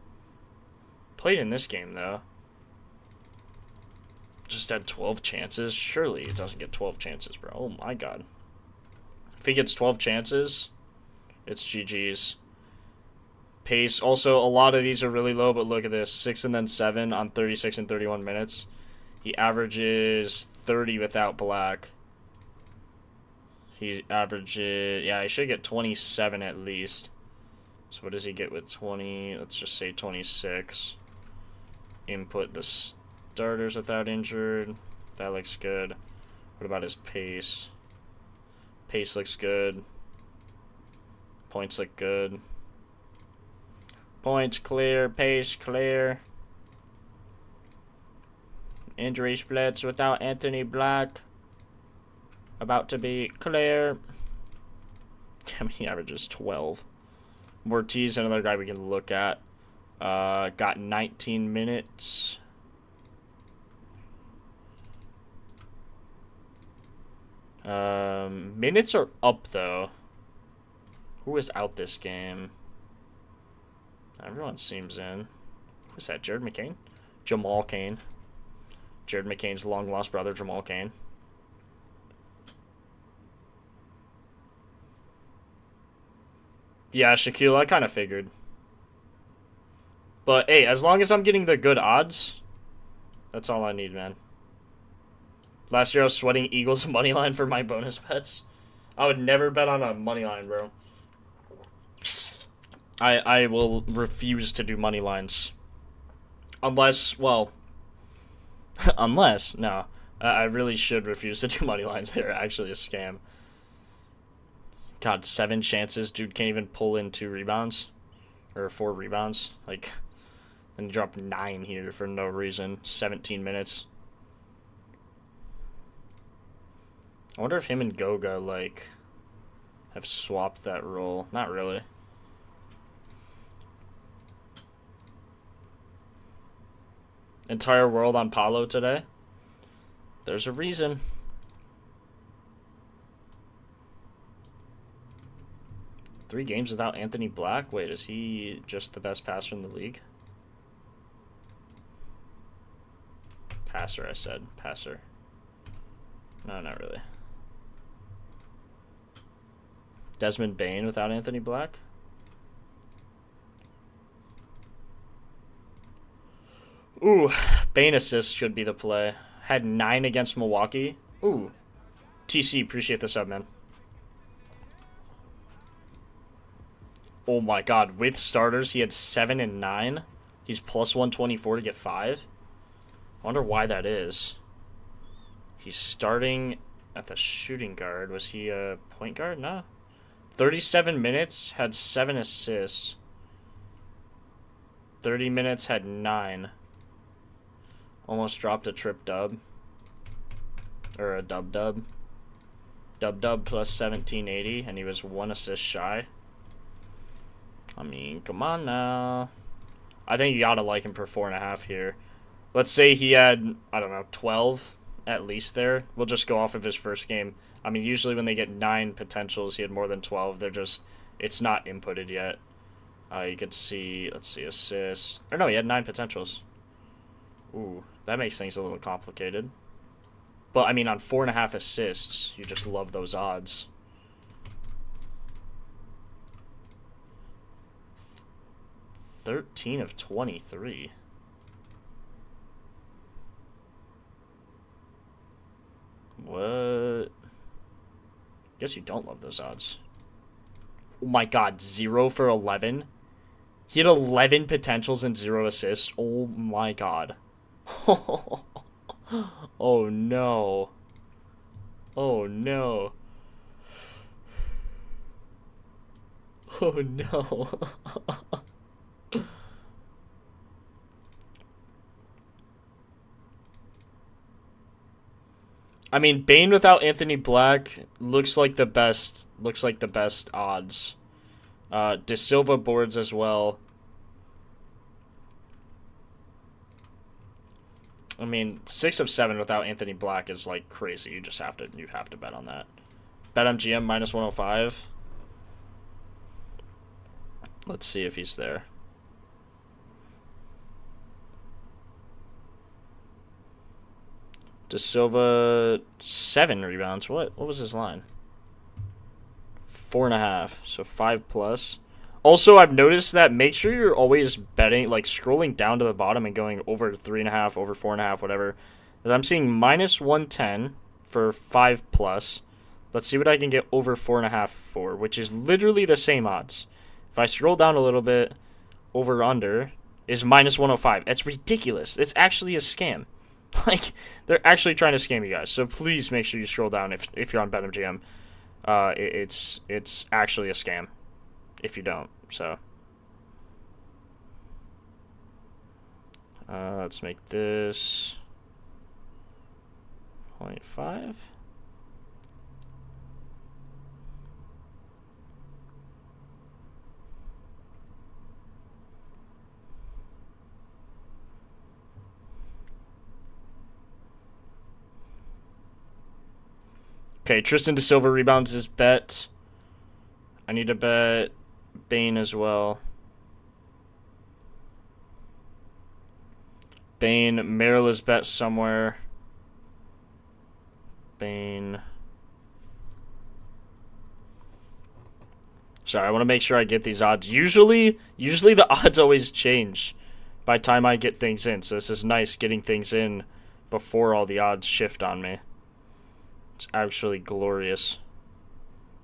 Played in this game, though. Just had 12 chances? Surely he doesn't get 12 chances, bro. Oh my god. If he gets 12 chances, it's GG's. Pace. Also, a lot of these are really low, but look at this. 6 and then 7 on 36 and 31 minutes. He averages 30 without black. He averages... Yeah, he should get 27 at least. So what does he get with 20? Let's just say 26. Input the starters without injured. That looks good. What about his pace? Pace looks good. Points look good. Points clear. Pace clear. Injury splits without Anthony Black. About to be clear. I mean, he averages 12. Ortiz, another guy we can look at. Got 19 minutes. Minutes are up, though. Who is out this game? Everyone seems in. Who's that? Jared McCain? Jamal Cain. Jared McCain's long-lost brother, Jamal Cain. Yeah, Shaquille, I kind of figured. But, hey, as long as I'm getting the good odds, that's all I need, man. Last year I was sweating Eagles money line for my bonus bets. I would never bet on a money line, bro. I will refuse to do money lines. Unless, well... unless, no. I really should refuse to do money lines. They're actually a scam. God, 7 chances. Dude can't even pull in 2 rebounds. Or 4 rebounds. Like, then he dropped 9 here for no reason. 17 minutes. I wonder if him and Goga, like, have swapped that role. Not really. Entire world on Paulo today. There's a reason. Three games without Anthony Black? Wait, is he just the best passer in the league? Passer, I said. Passer. No, not really. Desmond Bane without Anthony Black? Ooh, Bane assist should be the play. Had 9 against Milwaukee. Ooh. TC, appreciate the sub, man. Oh my god, with starters, he had 7 and 9. He's plus 124 to get 5. I wonder why that is. He's starting at the shooting guard. Was he a point guard? No. 37 minutes, had 7 assists. 30 minutes, had 9. Almost dropped a trip dub. Or a dub-dub. Dub-dub plus 1780, and he was 1 assist shy. I mean, come on now. I think you gotta like him for 4.5 here. Let's say he had, I don't know, 12 at least there. We'll just go off of his first game. I mean, usually when they get 9 potentials, he had more than 12. They're just, it's not inputted yet. You could see, let's see, assists. Or no, he had 9 potentials. Ooh, that makes things a little complicated. But, I mean, on 4.5 assists, you just love those odds. $13 of 23. What? Guess you don't love those odds. Oh my god, 0 for 11? He had 11 potentials and 0 assists. Oh my god. Oh no. Oh no. Oh no. I mean, Bane without Anthony Black looks like the best odds. De Silva boards as well. I mean, 6 of 7 without Anthony Black is like crazy. You have to bet on that. Bet MGM minus 105. Let's see if he's there. De Silva 7 rebounds. What was his line? 4.5. So 5+. Also, I've noticed that make sure you're always betting, like scrolling down to the bottom and going over 3.5, over 4.5, whatever. I'm seeing minus 110 for 5+. Let's see what I can get over 4.5 for, which is literally the same odds. If I scroll down a little bit, over under is minus 105. It's ridiculous. It's actually a scam. Like, they're actually trying to scam you guys. So please make sure you scroll down if you're on BetMGM. It's actually a scam if you don't. So let's make this 0.5. Okay, Tristan De Silva rebounds his bet. I need to bet Bane as well. Bane, Merrill is bet somewhere. Bane. Sorry, I want to make sure I get these odds. Usually the odds always change by the time I get things in. So this is nice getting things in before all the odds shift on me. It's actually glorious.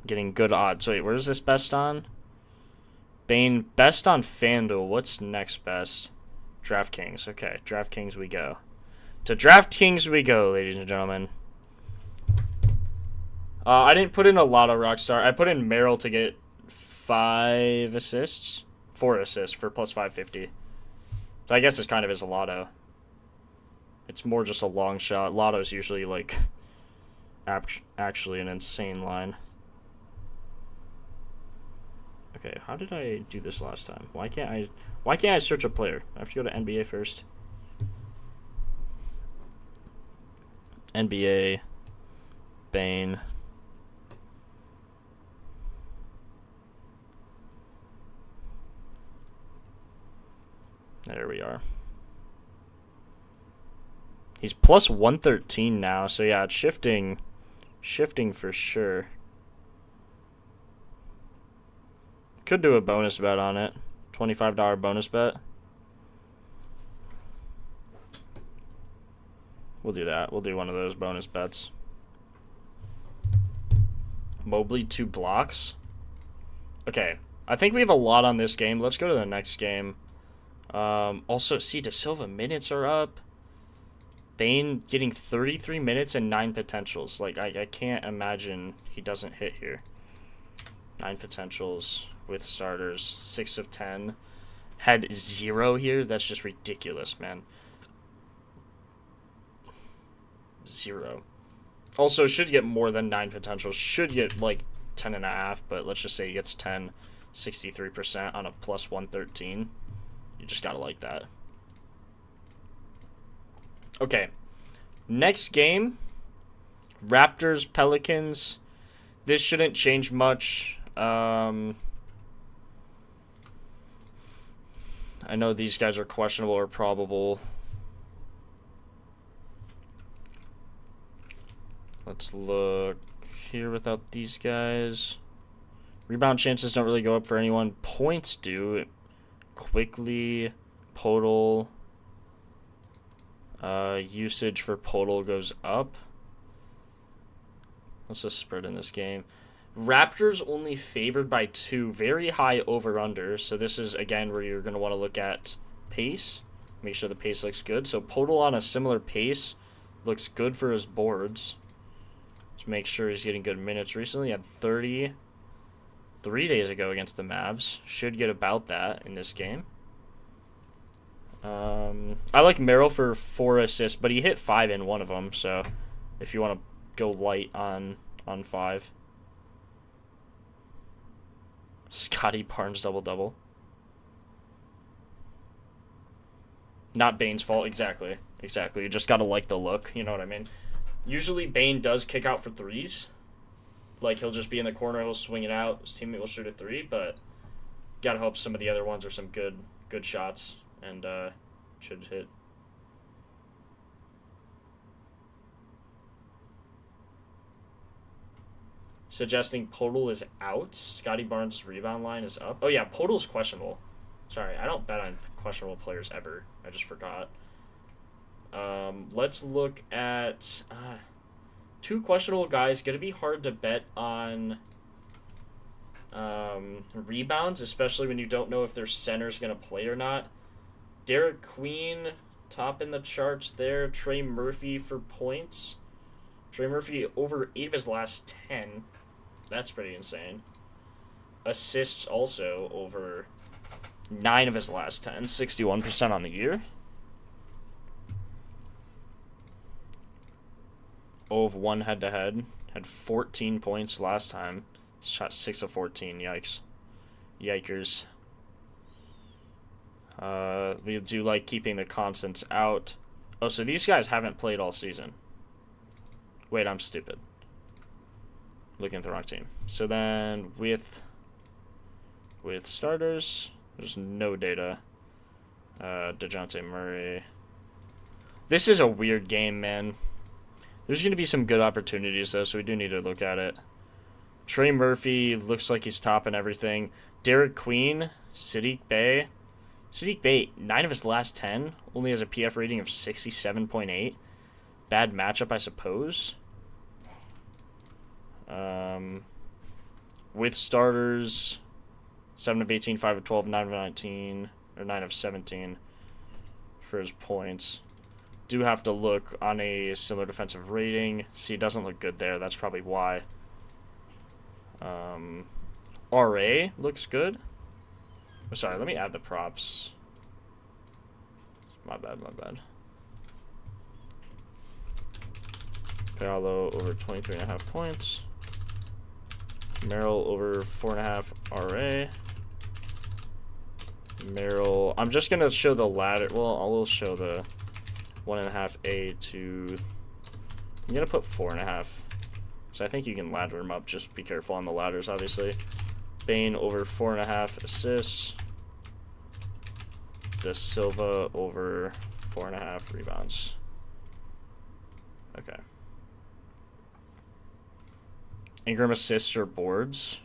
Getting good odds. Wait, where's this best on? Bane, best on FanDuel. What's next best? DraftKings. Okay, DraftKings we go. To DraftKings we go, ladies and gentlemen. I didn't put in a lot of Rockstar. I put in Merrill to get 4 assists for plus 550. So I guess it's kind of is a lotto. It's more just a long shot. Lotto's usually like actually an insane line. Okay, how did I do this last time? Why can't I search a player? I have to go to NBA first. NBA Bane. There we are. He's plus 113 now, so yeah, it's shifting for sure. Could do a bonus bet on it. $25 bonus bet. We'll do that. We'll do one of those bonus bets. Mobley 2 blocks. Okay, I think we have a lot on this game. Let's go to the next game. Also, see, De Silva minutes are up. Bane getting 33 minutes and 9 potentials. Like, I can't imagine he doesn't hit here. 9 potentials with starters. 6 of 10. Had 0 here. That's just ridiculous, man. 0. Also, should get more than 9 potentials. Should get, like, 10.5, but let's just say he gets 10. 63% on a plus 113. You just gotta like that. Okay. Next game. Raptors, Pelicans. This shouldn't change much. I know these guys are questionable or probable. Let's look here without these guys. Rebound chances don't really go up for anyone. Points do. Quickly, Podol. Usage for Podol goes up. What's the spread in this game? Raptors only favored by 2. Very high over-under. So this is, again, where you're going to want to look at pace. Make sure the pace looks good. So Podol on a similar pace looks good for his boards. Just make sure he's getting good minutes. Recently he had 30 3 days ago against the Mavs. Should get about that in this game. I like Merrill for 4 assists, but he hit 5 in one of them. So if you want to go light on 5. Scotty Barnes double-double. Not Bane's fault, exactly. Exactly. You just gotta like the look. You know what I mean? Usually Bane does kick out for threes. Like, he'll just be in the corner, he'll swing it out, his teammate will shoot a three, but gotta hope some of the other ones are some good shots, and should hit. Suggesting Podol is out. Scotty Barnes' rebound line is up. Oh yeah, Podol's questionable. Sorry, I don't bet on questionable players ever. I just forgot. Let's look at two questionable guys. Gonna be hard to bet on rebounds, especially when you don't know if their center's gonna play or not. Derek Queen, top in the charts there. Trey Murphy for points. Trey Murphy over 8 of his last 10. That's pretty insane. Assists also over 9 of his last 10. 61% on the year. 0 of 1 head-to-head. Had 14 points last time. Shot 6 of 14. Yikes. Yikers. We do like keeping the constants out. Oh, so these guys haven't played all season. Wait, I'm stupid. Looking at the wrong team. So then with starters, there's no data. DeJounte Murray. This is a weird game, man. There's going to be some good opportunities, though, so we do need to look at it. Trey Murphy looks like he's topping everything. Derek Queen, Sadiq Bey. Sadiq Bey, 9 of his last 10. Only has a PF rating of 67.8. Bad matchup, I suppose. With starters, 7 of 18, 5 of 12, 9 of 19, or 9 of 17 for his points. Do have to look on a similar defensive rating. See, it doesn't look good there. That's probably why. RA looks good. Oh, sorry, let me add the props. My bad. Paolo over 23.5 points. Merrill over 4.5 RA. Merrill, I'm just going to show the ladder. Well, I will show the 1.5 A to... I'm going to put 4.5. So I think you can ladder him up. Just be careful on the ladders, obviously. Bane over 4.5 assists. De Silva over 4.5 rebounds. Okay. Ingram assists or boards.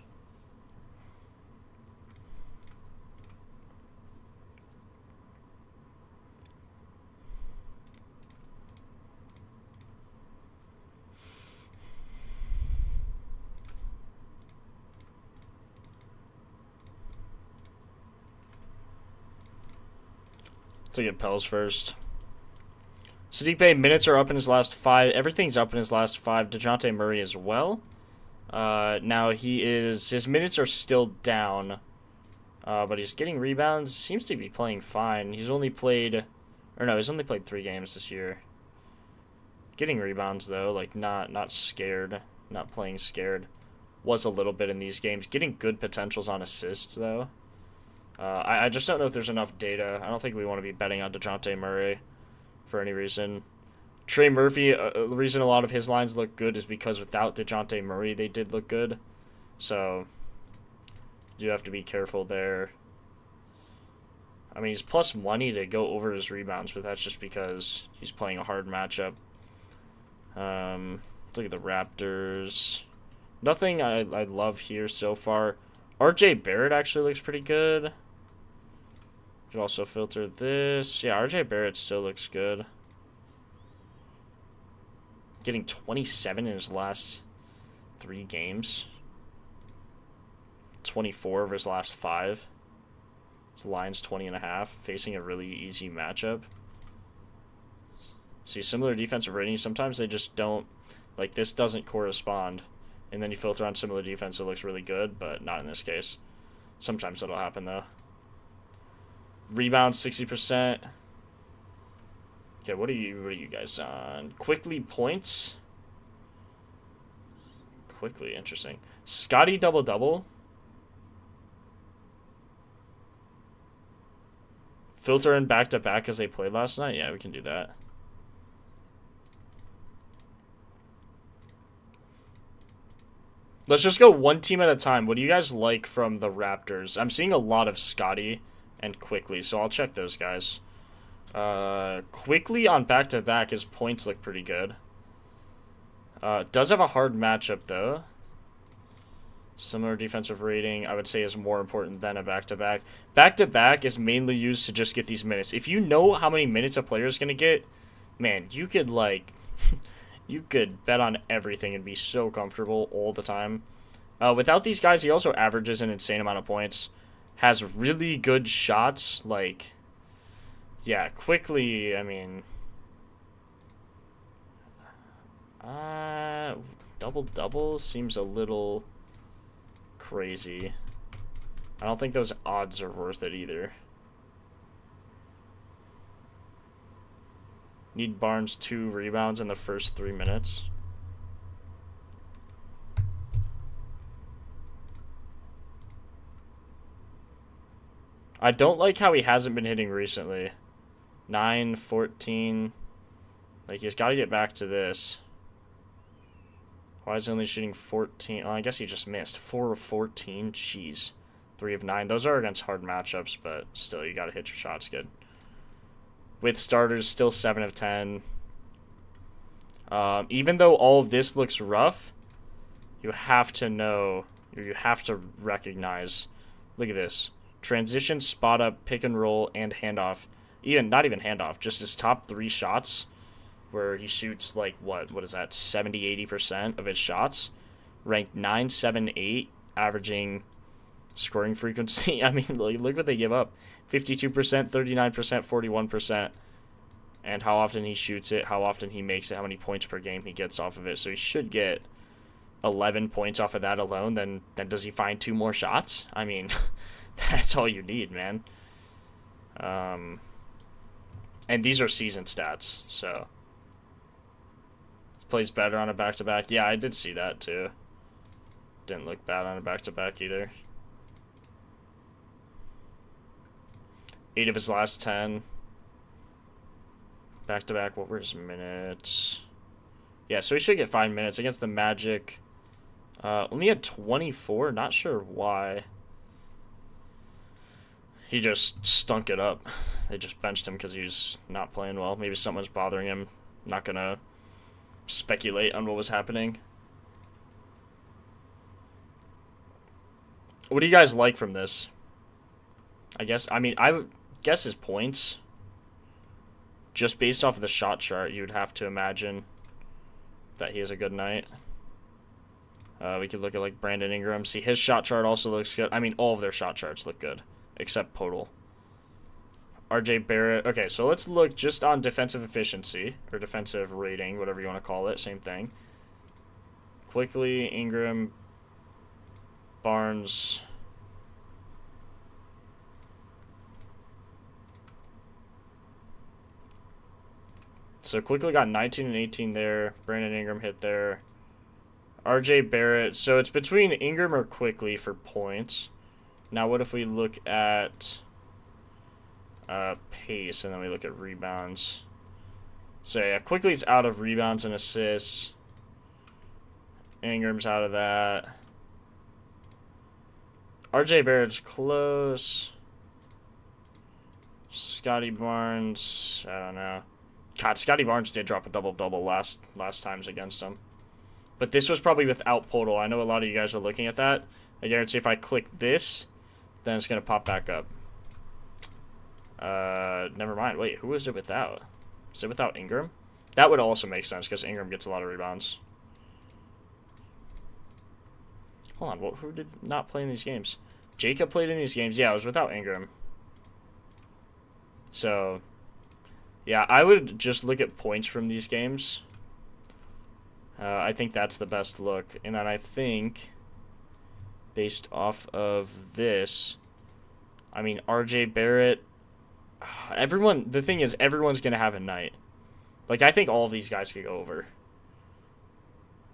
To get Pels first. Sadiq Bey, minutes are up in his last 5. Everything's up in his last 5. DeJounte Murray as well. Now his minutes are still down, but he's getting rebounds. Seems to be playing fine. He's only played 3 games this year. Getting rebounds though, like not scared, not playing scared. Was a little bit in these games. Getting good potentials on assists though. I just don't know if there's enough data. I don't think we want to be betting on DeJounte Murray for any reason. Trey Murphy, the reason a lot of his lines look good is because without DeJounte Murray, they did look good. So, you have to be careful there. I mean, he's plus money to go over his rebounds, but that's just because he's playing a hard matchup. Look at the Raptors. Nothing I love here so far. RJ Barrett actually looks pretty good. Could also filter this. Yeah, RJ Barrett still looks good. Getting 27 in his last 3 games. 24 of his last 5. His line's 20.5. Facing a really easy matchup. See, similar defensive ratings. Sometimes they just don't... Like, this doesn't correspond. And then you filter on similar defense, it looks really good, but not in this case. Sometimes that'll happen, though. Rebound, 60%. Okay, what are you guys on? Quickly points. Quickly, interesting. Scotty double-double. Filter in back-to-back as they played last night? Yeah, we can do that. Let's just go one team at a time. What do you guys like from the Raptors? I'm seeing a lot of Scotty and Quickly, so I'll check those guys. Quickly on back-to-back, his points look pretty good. Does have a hard matchup, though. Similar defensive rating, I would say, is more important than a back-to-back. Back-to-back is mainly used to just get these minutes. If you know how many minutes a player is going to get, man, you could, like... you could bet on everything and be so comfortable all the time. Without these guys, he also averages an insane amount of points. Has really good shots, like... yeah, Quickly, I mean... double-double seems a little crazy. I don't think those odds are worth it either. Need Barnes 2 rebounds in the first 3 minutes. I don't like how he hasn't been hitting recently. 9, 14. Like, he's got to get back to this. Why is he only shooting 14? Oh, I guess he just missed. 4 of 14? Jeez. 3 of 9. Those are against hard matchups, but still, you got to hit your shots good. With starters, still 7 of 10. Even though all of this looks rough, you have to know, or you have to recognize, look at this. Transition, spot up, pick and roll, and handoff. Not even handoff, just his top 3 shots, where he shoots like, what is that, 70-80% of his shots, ranked 9, 7, 8, averaging scoring frequency. I mean, look what they give up. 52%, 39%, 41%, and how often he shoots it, how often he makes it, how many points per game he gets off of it. So he should get 11 points off of that alone. Then does he find 2 more shots? I mean, that's all you need, man. And these are season stats, so plays better on a back-to-back. Yeah, I did see that too. Didn't look bad on a back-to-back either. 8 of his last 10. Back-to-back, what were his minutes? Yeah, so he should get 5 minutes against the Magic. Only had 24, not sure why. He just stunk it up. They just benched him because he was not playing well. Maybe something was bothering him. Not gonna speculate on what was happening. What do you guys like from this? I would guess his points. Just based off of the shot chart, you would have to imagine that he has a good night. We could look at like Brandon Ingram. See, his shot chart also looks good. I mean, all of their shot charts look good, except Podol. RJ Barrett. Okay, so let's look just on defensive efficiency, or defensive rating, whatever you want to call it. Same thing. Quickly, Ingram, Barnes. So Quickly got 19 and 18 there. Brandon Ingram hit there. RJ Barrett. So it's between Ingram or Quickly for points. Now what if we look at pace, and then we look at rebounds. So yeah, Quickly's out of rebounds and assists. Ingram's out of that. RJ Barrett's close. Scotty Barnes, I don't know. God, Scotty Barnes did drop a double-double last times against him. But this was probably without Podol. I know a lot of you guys are looking at that. I guarantee if I click this, then it's going to pop back up. Never mind. Wait, who is it without? Is it without Ingram? That would also make sense because Ingram gets a lot of rebounds. Hold on, who did not play in these games? Jacob played in these games. Yeah, it was without Ingram. So, yeah, I would just look at points from these games. I think that's the best look. And then I think, based off of this, I mean, RJ Barrett, the thing is, everyone's going to have a night. Like, I think all of these guys could go over.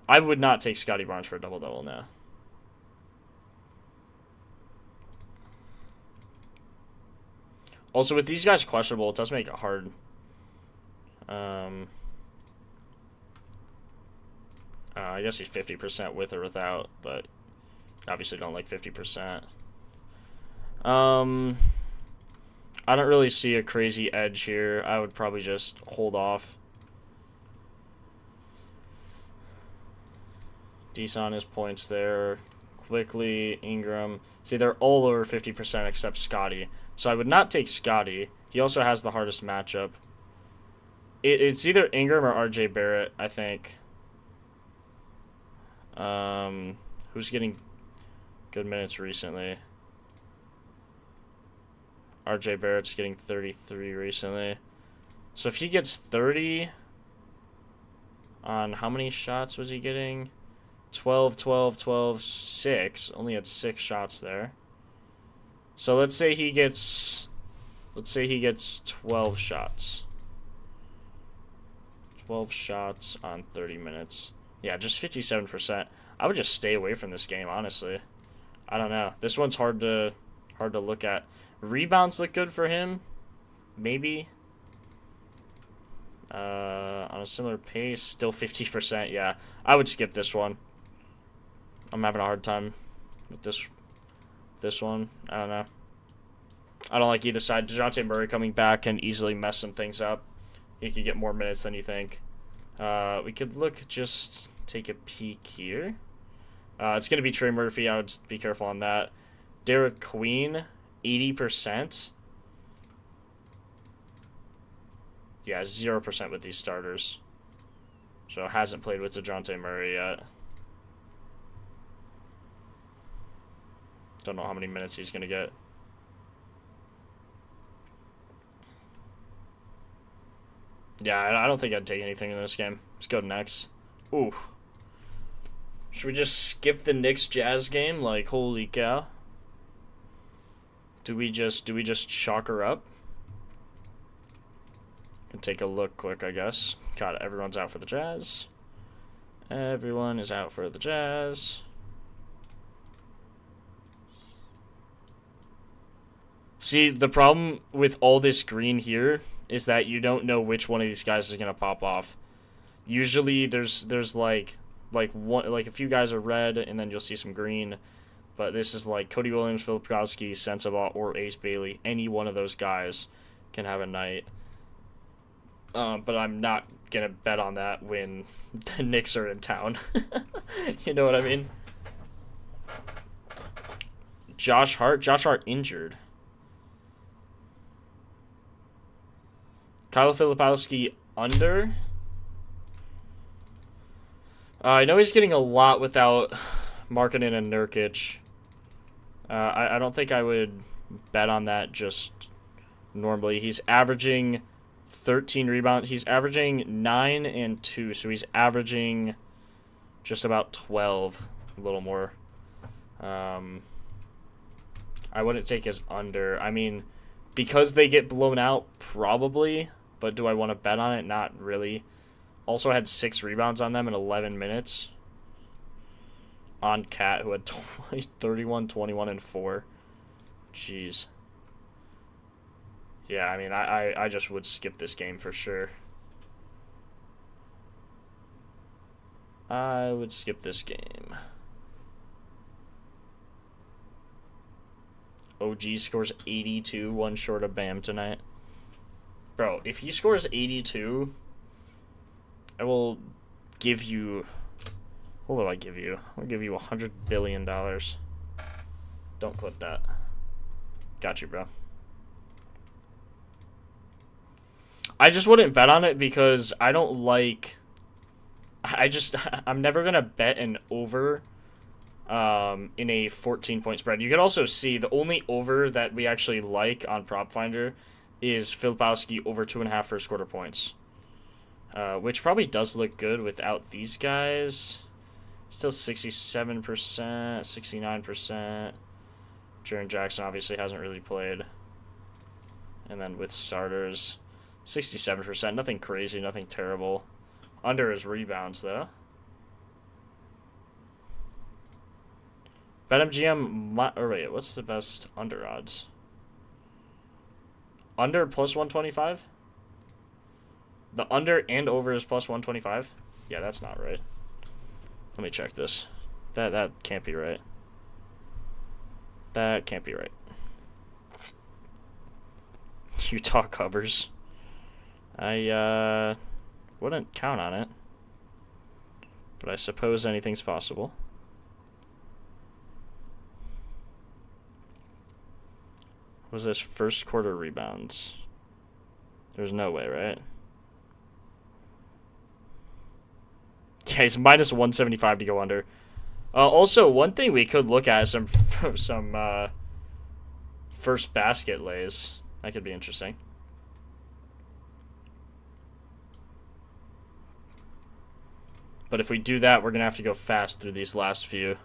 I would not take Scotty Barnes for a double-double now. Also, with these guys questionable, it does make it hard. I guess he's 50% with or without, but obviously don't like 50%. I don't really see a crazy edge here. I would probably just hold off. Decent on his points there. Quickly, Ingram. See, they're all over 50% except Scotty. So I would not take Scotty. He also has the hardest matchup. It's either Ingram or RJ Barrett, I think. Who's getting good minutes recently? RJ Barrett's getting 33 recently. So if he gets 30 on how many shots was he getting? 12, 12, 12, 6. Only had 6 shots there. So let's say he gets 12 shots. 12 shots on 30 minutes. Yeah, just 57%. I would just stay away from this game, honestly. I don't know. This one's hard to look at. Rebounds look good for him. Maybe. On a similar pace, still 50%. Yeah, I would skip this one. I'm having a hard time with this one. I don't know. I don't like either side. DeJounte Murray coming back can easily mess some things up. He could get more minutes than you think. We could just take a peek here. It's going to be Trey Murphy. I would be careful on that. Derek Queen, 80%. Yeah, 0% with these starters. So hasn't played with DeJounte Murray yet. Don't know how many minutes he's going to get. Yeah, I don't think I'd take anything in this game. Let's go next. Ooh. Should we just skip the Knicks-Jazz game? Like, holy cow. Do we just chalk her up? Can take a look quick, I guess. God, everyone's out for the Jazz. Everyone is out for the Jazz. See, the problem with all this green here is that you don't know which one of these guys is gonna pop off. Usually, there's like a few guys are red, and then you'll see some green. But this is like Cody Williams, Philip Kowski, Sensabaugh, or Ace Bailey. Any one of those guys can have a night. But I'm not gonna bet on that when the Knicks are in town. You know what I mean? Josh Hart injured. Kyle Filipowski under. I know he's getting a lot without Markkanen and Nurkic. I don't think I would bet on that just normally. He's averaging 13 rebounds. He's averaging 9 and 2, so he's averaging just about 12, a little more. I wouldn't take his under. I mean, because they get blown out, probably. But do I want to bet on it? Not really. Also had 6 rebounds on them in 11 minutes. On Cat, who had 31, 21, and 4. Jeez. Yeah, I mean, I just would skip this game for sure. I would skip this game. OG scores 82, one short of Bam tonight. Bro, if he scores 82, I will give you... What will I give you? I'll give you $100 billion. Don't put that. Got you, bro. I just wouldn't bet on it because I don't like... I'm never going to bet an over in a 14-point spread. You can also see the only over that we actually like on Propfinder is Filipowski over 2.5 first quarter points. Which probably does look good without these guys. Still 67%, 69%. Jaren Jackson obviously hasn't really played. And then with starters, 67%. Nothing crazy, nothing terrible. Under his rebounds, though. BetMGM, or wait, what's the best under odds? Under plus 125? The under and over is plus 125? Yeah, that's not right. Let me check this. That can't be right. That can't be right. Utah covers. I wouldn't count on it. But I suppose anything's possible. What was this? First quarter rebounds. There's no way, right? Yeah, he's minus 175 to go under. Also, one thing we could look at is some first basket lays. That could be interesting. But if we do that, we're going to have to go fast through these last few.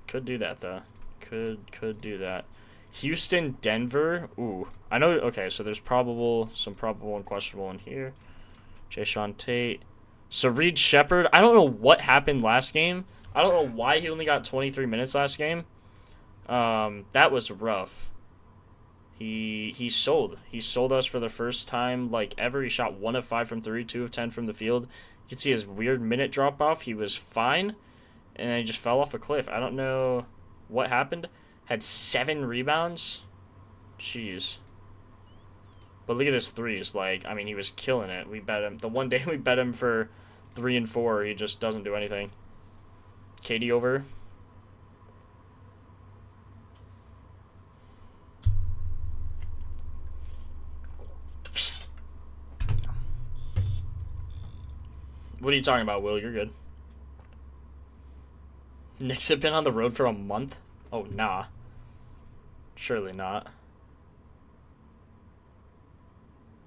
Could do that, though. Could do that. Houston, Denver. Ooh. I know. Okay, so there's some probable and questionable in here. Jayshawn Tate. So Reed Shepherd. I don't know what happened last game. I don't know why he only got 23 minutes last game. That was rough. He sold. He sold us for the first time like ever. He shot 1 of 5 from 3, 2 of 10 from the field. You can see his weird minute drop off. He was fine, and then he just fell off a cliff. I don't know what happened. Had 7 rebounds. Jeez. But look at his threes. Like, I mean, he was killing it. We bet him. The one day we bet him for 3 and 4, he just doesn't do anything. Katie over. What are you talking about, Will? You're good. Knicks have been on the road for a month? Oh, nah. Surely not.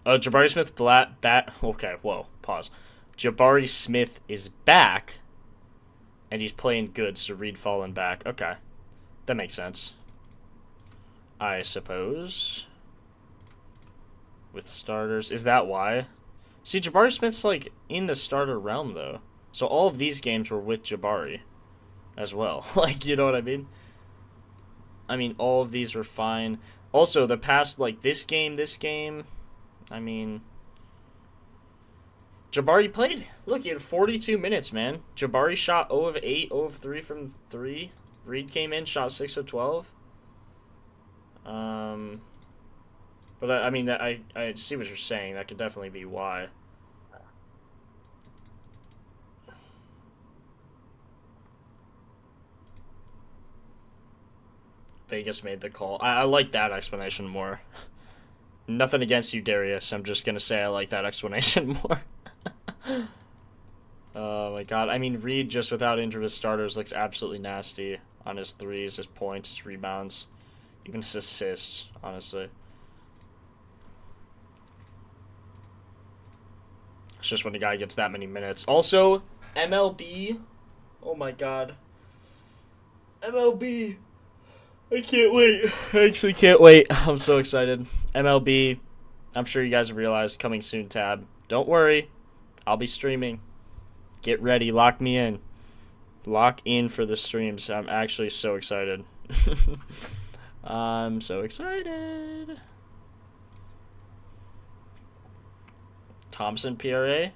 Oh, Jabari Smith okay, whoa, pause. Jabari Smith is back, and he's playing good, so Reed falling back. Okay, that makes sense. I suppose. With starters, is that why? See, Jabari Smith's, like, in the starter realm, though. So all of these games were with Jabari as well. Like, you know what I mean? I mean, all of these were fine. Also, the past, like, this game, I mean, Jabari played. Look, he had 42 minutes, man. Jabari shot 0 of 8, 0 of 3 from 3. Reed came in, shot 6 of 12. But I mean, I see what you're saying. That could definitely be why. Vegas made the call. I like that explanation more. Nothing against you, Darius. I'm just going to say I like that explanation more. Oh, my God. I mean, Reed, just without injury with starters, looks absolutely nasty on his threes, his points, his rebounds, even his assists, honestly. It's just when the guy gets that many minutes. Also, MLB. Oh, my God. MLB. I can't wait. I actually can't wait. I'm so excited. MLB, I'm sure you guys have realized, coming soon tab. Don't worry. I'll be streaming. Get ready. Lock me in. Lock in for the streams. I'm actually so excited. I'm so excited. Thompson PRA.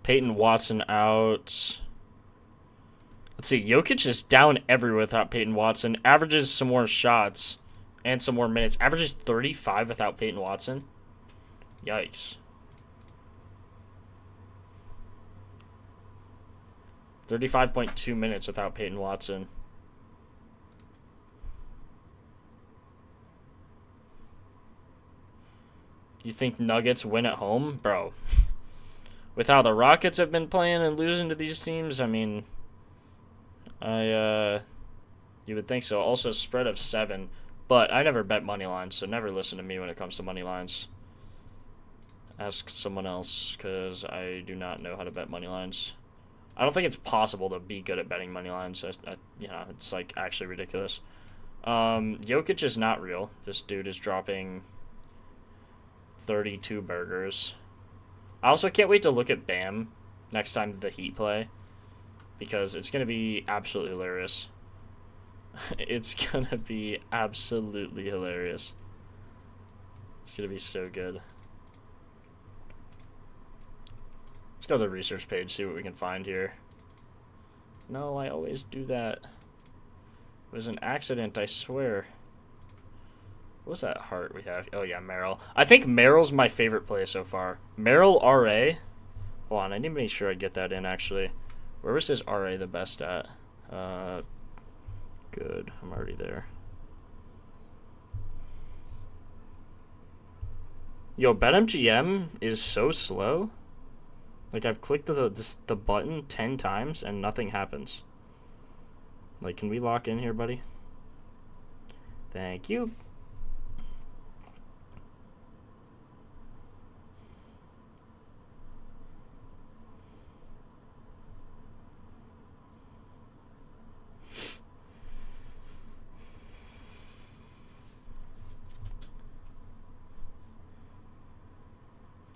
Peyton Watson out. Let's see. Jokic is down everywhere without Peyton Watson. Averages some more shots and some more minutes. Averages 35 without Peyton Watson. Yikes. 35.2 minutes without Peyton Watson. You think Nuggets win at home? Bro. With how the Rockets have been playing and losing to these teams, I mean, you would think so. Also, spread of 7, but I never bet money lines, so never listen to me when it comes to money lines. Ask someone else, because I do not know how to bet money lines. I don't think it's possible to be good at betting money lines. It's like actually ridiculous. Jokic is not real. This dude is dropping 32 burgers. I also can't wait to look at Bam next time the Heat play. because it's going to be absolutely hilarious. It's going to be absolutely hilarious. It's going to be so good. Let's go to the research page, see what we can find here. No, I always do that. It was an accident, I swear. What's that heart we have? Oh, yeah, Meryl. I think Meryl's my favorite play so far. Meryl RA. Hold on, I need to make sure I get that in, actually. Where was his RA the best at? Good. I'm already there. Yo, BetMGM is so slow. Like, I've clicked the button 10 times and nothing happens. Like, can we lock in here, buddy? Thank you.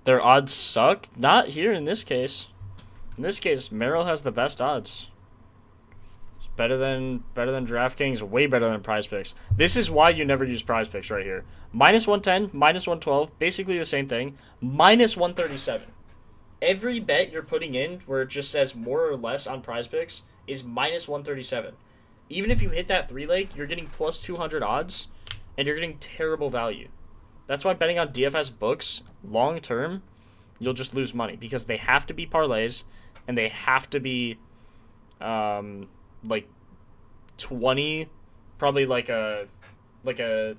Their odds suck? Not here in this case. In this case, Meryl has the best odds. It's better than DraftKings, way better than Prize Picks. This is why you never use Prize Picks right here. Minus 110, minus 112, basically the same thing. Minus 137. Every bet you're putting in where it just says more or less on Prize Picks is minus 137. Even if you hit that 3-leg, you're getting plus 200 odds, and you're getting terrible value. That's why betting on DFS books, long term, you'll just lose money because they have to be parlays and they have to be like 20, probably like a I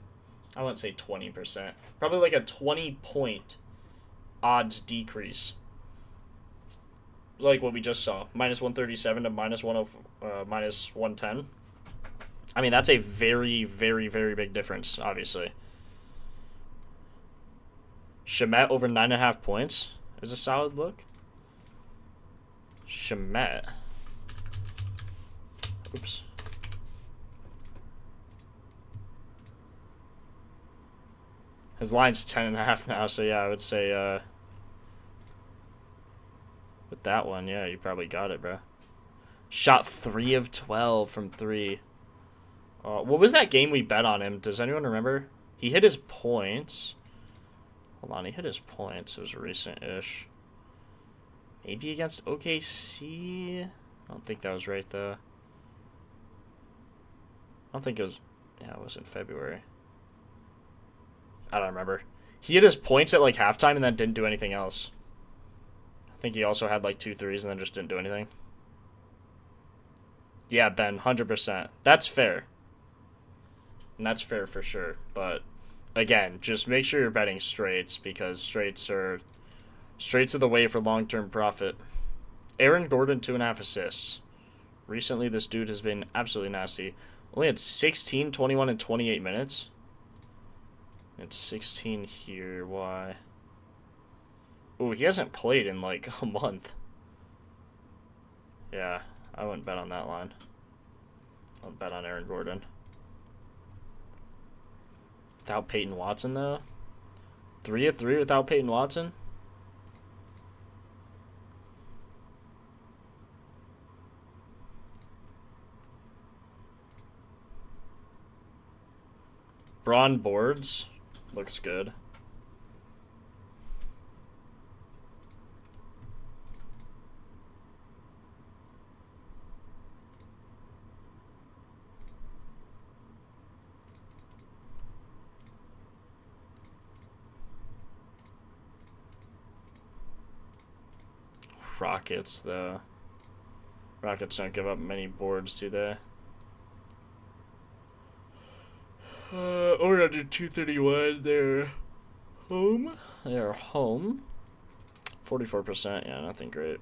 wouldn't say 20%, probably like a 20-point odds decrease. Like what we just saw, minus 137 to minus 110. I mean, that's a very, very, very big difference, obviously. Shemet over 9.5 points is a solid look. Shemet. Oops. His line's 10.5 now, so yeah, I would say with that one, yeah, you probably got it, bro. Shot 3 of 12 from 3. What was that game we bet on him? Does anyone remember? He hit his points. Hold on, he hit his points. It was recent-ish. Maybe against OKC? I don't think that was right, though. I don't think it was... Yeah, it was in February. I don't remember. He hit his points at, like, halftime and then didn't do anything else. I think he also had, like, 2 threes and then just didn't do anything. Yeah, Ben, 100%. That's fair. And that's fair for sure, but... Again, just make sure you're betting straights because straights are the way for long-term profit. Aaron Gordon, 2.5 assists. Recently, this dude has been absolutely nasty. Only had 16, 21, and 28 minutes. It's 16 here. Why? Ooh, he hasn't played in like a month. Yeah, I wouldn't bet on that line. I wouldn't bet on Aaron Gordon. Without Peyton Watson, though? 3 of 3 without Peyton Watson? Braun boards. Looks good. Rockets, though. Rockets don't give up many boards, do they? Or under 231, they're home. They're home. 44%, yeah, nothing great.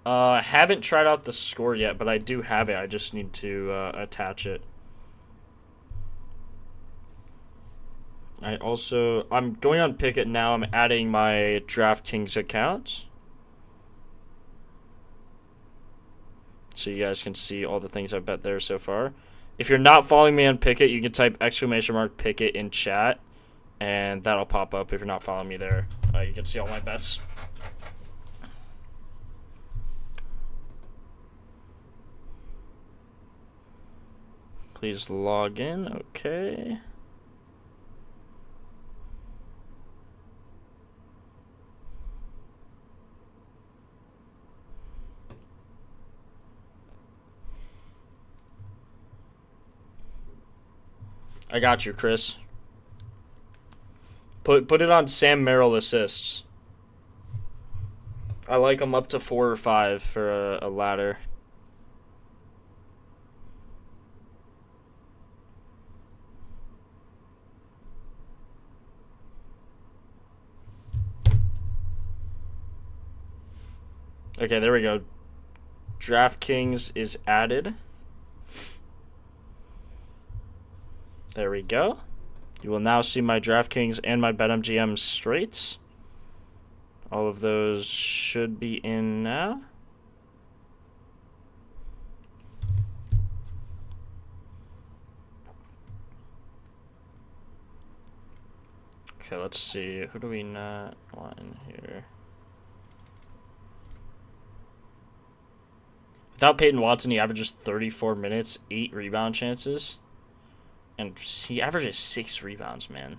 I haven't tried out the score yet, but I do have it. I just need to attach it. I'm going on Pickett now. I'm adding my DraftKings account. so you guys can see all the things I've bet there so far. If you're not following me on Pickett, you can type !Pickett in chat, and that'll pop up if you're not following me there. You can see all my bets. Please log in. Okay. I got you, Chris. Put it on Sam Merrill assists. I like him up to 4 or 5 for a ladder. Okay, there we go. DraftKings is added. There we go. You will now see my DraftKings and my BetMGM straights. All of those should be in now. Okay, let's see. Who do we not want in here? Without Peyton Watson, he averages 34 minutes, 8 rebound chances. And he averages 6 rebounds, man.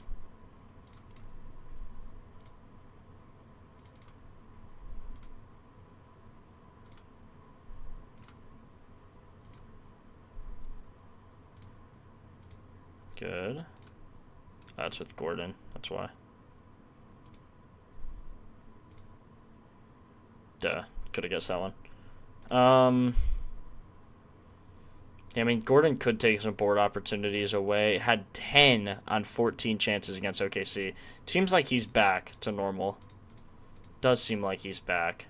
Good. That's with Gordon. That's why. Duh. Could have guessed that one. Yeah, I mean, Gordon could take some board opportunities away. Had 10 on 14 chances against OKC. Seems like he's back to normal. Does seem like he's back.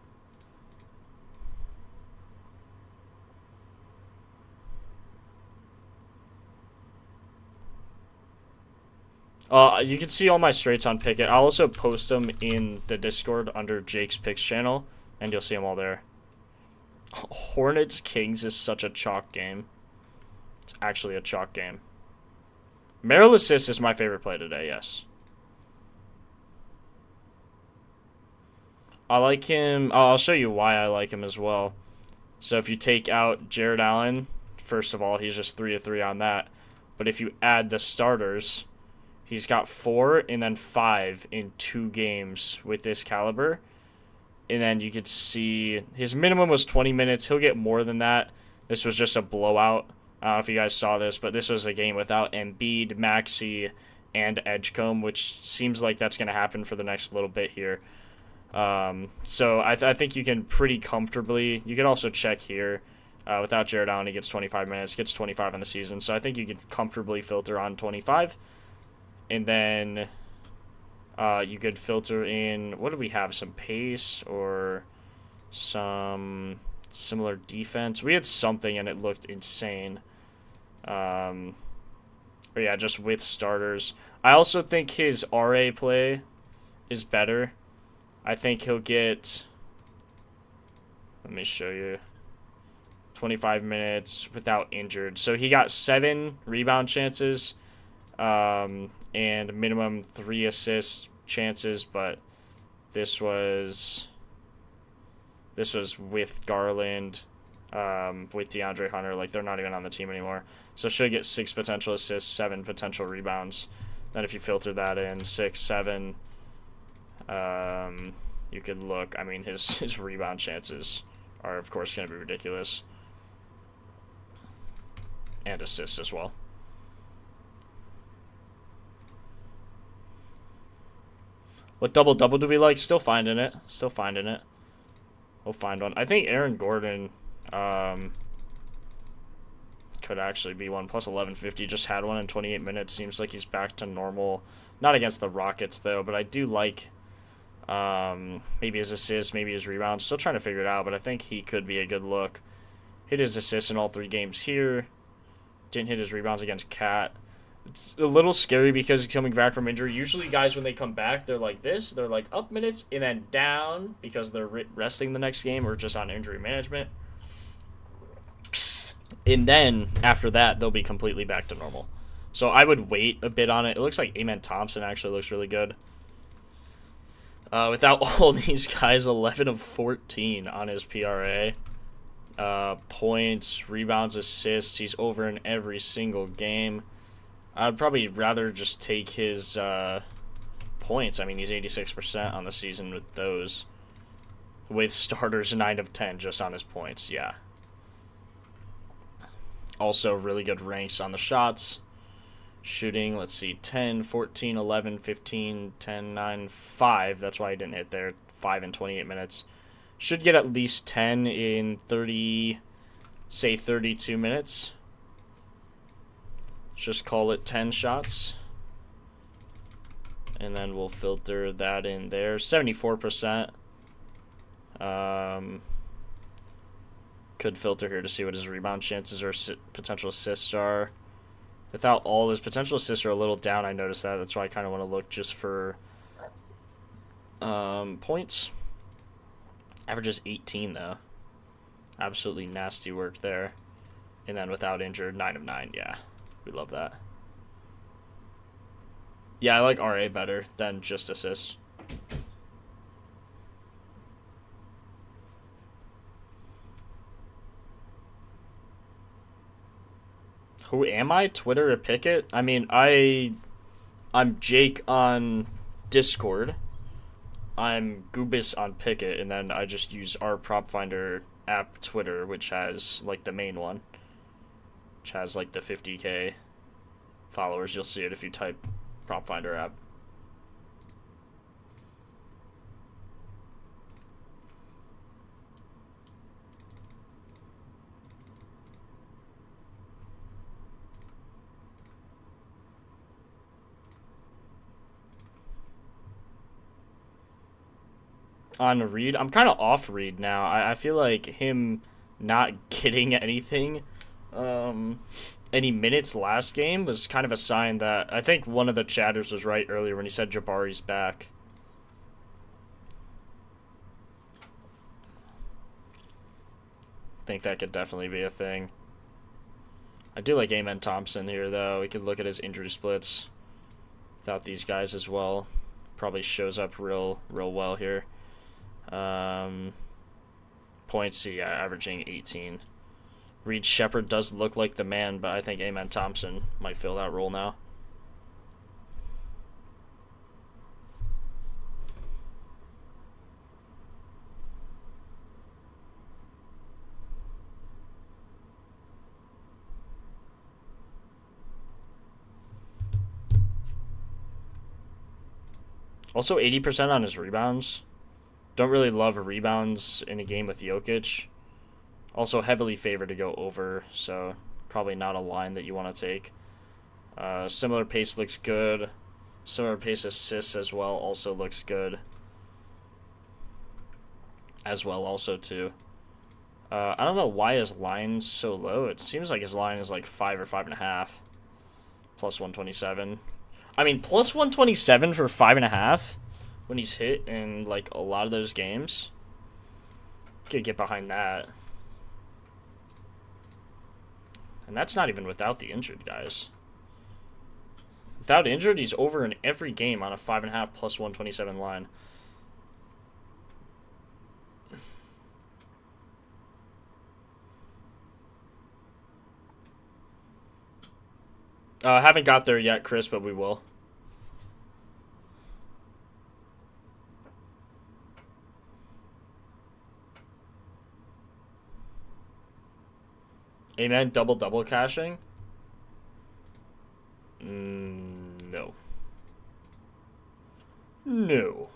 You can see all my straights on Pickett. I'll also post them in the Discord under Jake's Picks channel, and you'll see them all there. Hornets Kings is such a chalk game. It's actually a chalk game. Merrill assist is my favorite play today, yes. I like him. I'll show you why I like him as well. So if you take out Jared Allen, first of all, he's just 3 of 3 on that. But if you add the starters, he's got 4 and then 5 in 2 games with this caliber. And then you could see his minimum was 20 minutes. He'll get more than that. This was just a blowout. I don't know if you guys saw this, but this was a game without Embiid, Maxey, and Edgecombe, which seems like that's going to happen for the next little bit here. So I think you can pretty comfortably. You can also check here. Without Jared Allen, he gets 25 minutes, gets 25 in the season. So I think you can comfortably filter on 25. And then you could filter in, what do we have, some pace or some similar defense? We had something and it looked insane. But yeah, just with starters. I also think his RA play is better. I think he'll get, let me show you, 25 minutes without injured. So he got 7 rebound chances and minimum 3 assist chances, but this was with Garland, with DeAndre Hunter. Like, they're not even on the team anymore. So should get 6 potential assists, 7 potential rebounds. Then if you filter that in, 6, 7, you could look. I mean, his rebound chances are, of course, going to be ridiculous. And assists as well. What double-double do we like? Still finding it. Still finding it. We'll find one. I think Aaron Gordon could actually be one. Plus 1150. Just had one in 28 minutes. Seems like he's back to normal. Not against the Rockets, though, but I do like maybe his assists, maybe his rebounds. Still trying to figure it out, but I think he could be a good look. Hit his assists in all 3 games here. Didn't hit his rebounds against Cat. It's a little scary because he's coming back from injury. Usually guys, when they come back, they're like this. They're like up minutes and then down because they're resting the next game or just on injury management. And then after that, they'll be completely back to normal. So I would wait a bit on it. It looks like Amen Thompson actually looks really good. Without all these guys, 11 of 14 on his PRA. Points, rebounds, assists. He's over in every single game. I'd probably rather just take his points. I mean, he's 86% on the season with those. With starters, 9 of 10 just on his points. Yeah. Also, really good ranks on the shots. Shooting, let's see, 10, 14, 11, 15, 10, 9, 5. That's why I didn't hit there. 5 in 28 minutes. Should get at least 10 in 30, say 32 minutes. Let's just call it 10 shots. And then we'll filter that in there. 74%. Could filter here to see what his rebound chances or potential assists are. Without all his potential assists are a little down, I noticed that. That's why I kind of want to look just for points. Averages 18 though. Absolutely nasty work there. And then without injured, 9 of 9. Yeah, we love that. Yeah, I like RA better than just assists. Who am I? Twitter or Pickett? I mean, I'm Jake on Discord. I'm Goobus on Pickett, and then I just use our Propfinder app Twitter, which has, like, the main one. Which has, like, the 50K followers. You'll see it if you type Propfinder app. On Reed, I'm kind of off Reed now. I feel like him not getting anything, any minutes last game was kind of a sign that I think one of the chatters was right earlier when he said Jabari's back. I think that could definitely be a thing. I do like Amen Thompson here, though. We could look at his injury splits without these guys as well. Probably shows up real well here. Points, yeah, averaging 18. Reed Shepard does look like the man, but I think Amen Thompson might fill that role now. Also, 80% on his rebounds. Don't really love rebounds in a game with Jokic. Also heavily favored to go over, so probably not a line that you want to take. Similar pace looks good. Similar pace assists as well also looks good. As well also too. I don't know why his line's so low. It seems like his line is like 5 or 5.5. Plus 127. I mean, plus 127 for 5.5 when he's hit in like a lot of those games. Could get behind that. And that's not even without the injured guys. Without injured, he's over in every game on a 5.5 plus 127 line. Haven't got there yet, Chris, but we will. Amen. Double caching? No. No.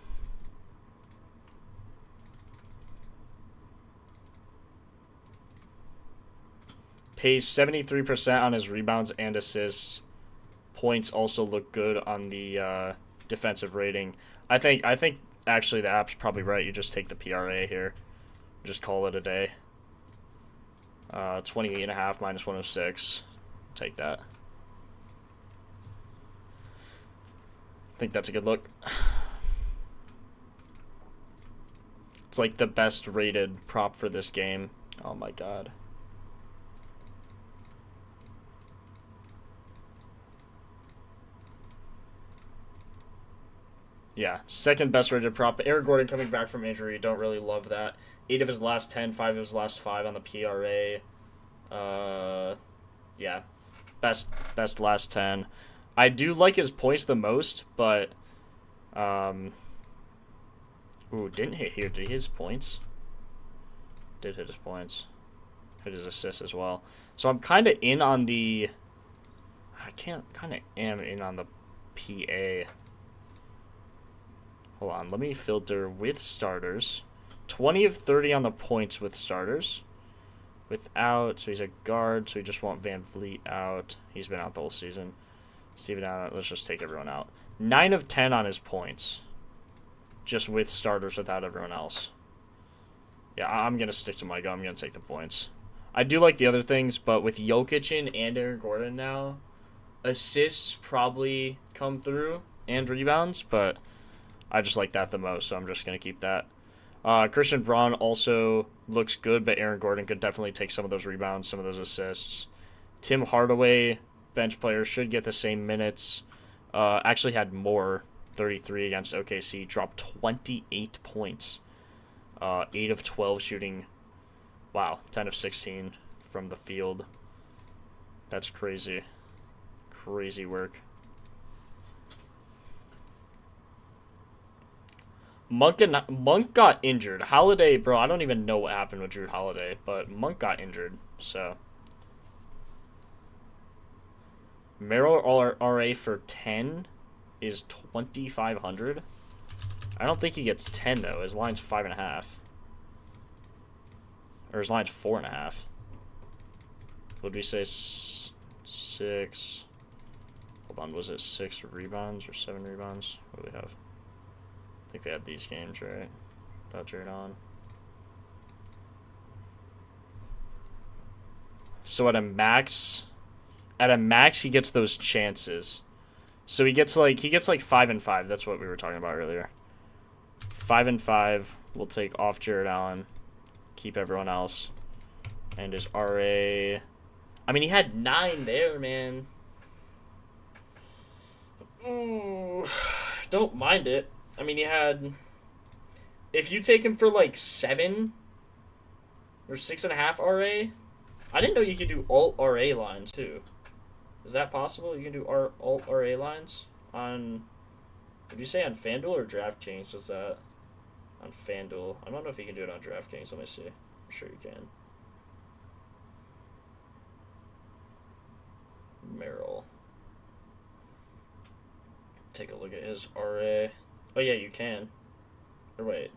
Pace 73% on his rebounds and assists. Points also look good on the defensive rating. I think actually the app's probably right. You just take the PRA here. Just call it a day. 28.5 minus 106. Take that. I think that's a good look. It's like the best rated prop for this game. Oh my god. Yeah, second best rated prop. Aaron Gordon coming back from injury. Don't really love that. 8 of his last 10, 5 of his last 5 on the PRA. Yeah, best last 10. I do like his points the most, but didn't hit here. Did he hit his points? Did hit his points. Hit his assists as well. So I'm kind of in on the. Am in on the PA. Hold on, let me filter with starters. 20 of 30 on the points with starters. Without, so he's a guard, so we just want Van Vliet out. He's been out the whole season. Steven out, let's just take everyone out. 9 of 10 on his points. Just with starters without everyone else. Yeah, I'm going to stick to my gun. I'm going to take the points. I do like the other things, but with Jokic in and Aaron Gordon now, assists probably come through and rebounds, but I just like that the most, so I'm just going to keep that. Christian Braun also looks good, but Aaron Gordon could definitely take some of those rebounds, some of those assists. Tim Hardaway, bench player, should get the same minutes. Actually had more, 33 against OKC, dropped 28 points. 8 of 12 shooting. Wow, 10 of 16 from the field. That's crazy. Crazy work. Monk got injured. Holiday, bro, I don't even know what happened with Drew Holiday, but Monk got injured, so. Merrill RA for 10 is 2,500. I don't think he gets 10, though. His line's 5.5. Or his line's 4.5. Would we say 6? Hold on, was it 6 rebounds or 7 rebounds? What do we have? I think we had these games, right? Without Jared on. So at a max, he gets those chances. So he gets like 5 and 5. That's what we were talking about earlier. 5 and 5. We'll take off Jared Allen, keep everyone else, and his RA. I mean, he had 9 there, man. Ooh, don't mind it. I mean, he had. If you take him for like 7 or 6.5 RA, I didn't know you could do alt RA lines too. Is that possible? You can do alt RA lines on. Did you say on FanDuel or DraftKings? Was that on FanDuel? I don't know if you can do it on DraftKings. Let me see. I'm sure you can. Merrill. Take a look at his RA. Oh, yeah, you can. Or wait.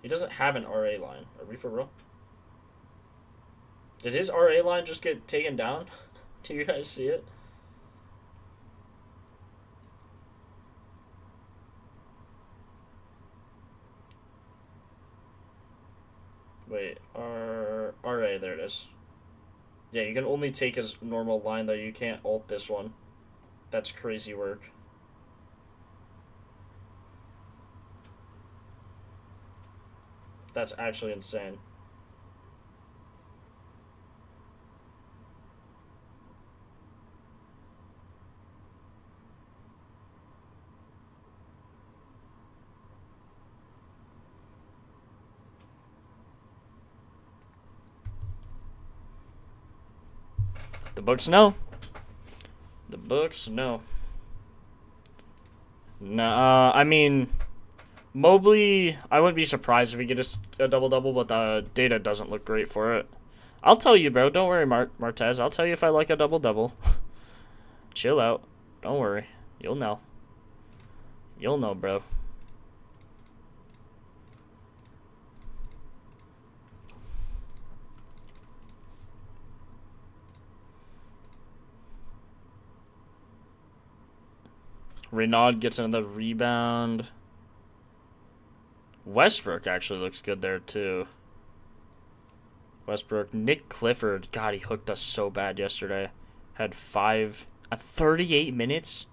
He doesn't have an RA line. Are we for real? Did his RA line just get taken down? Do you guys see it? Wait, RA, there it is. Yeah, you can only take his normal line, though. You can't alt this one. That's crazy work. That's actually insane. The books know. The books know. Nah, I mean, Mobley, I wouldn't be surprised if he gets a double-double, but the data doesn't look great for it. I'll tell you, bro. Don't worry, Martez. I'll tell you if I like a double-double. Chill out. Don't worry. You'll know. You'll know, bro. Renaud gets another rebound. Westbrook actually looks good there, too. Westbrook. Nick Clifford. God, he hooked us so bad yesterday. Had 38 minutes.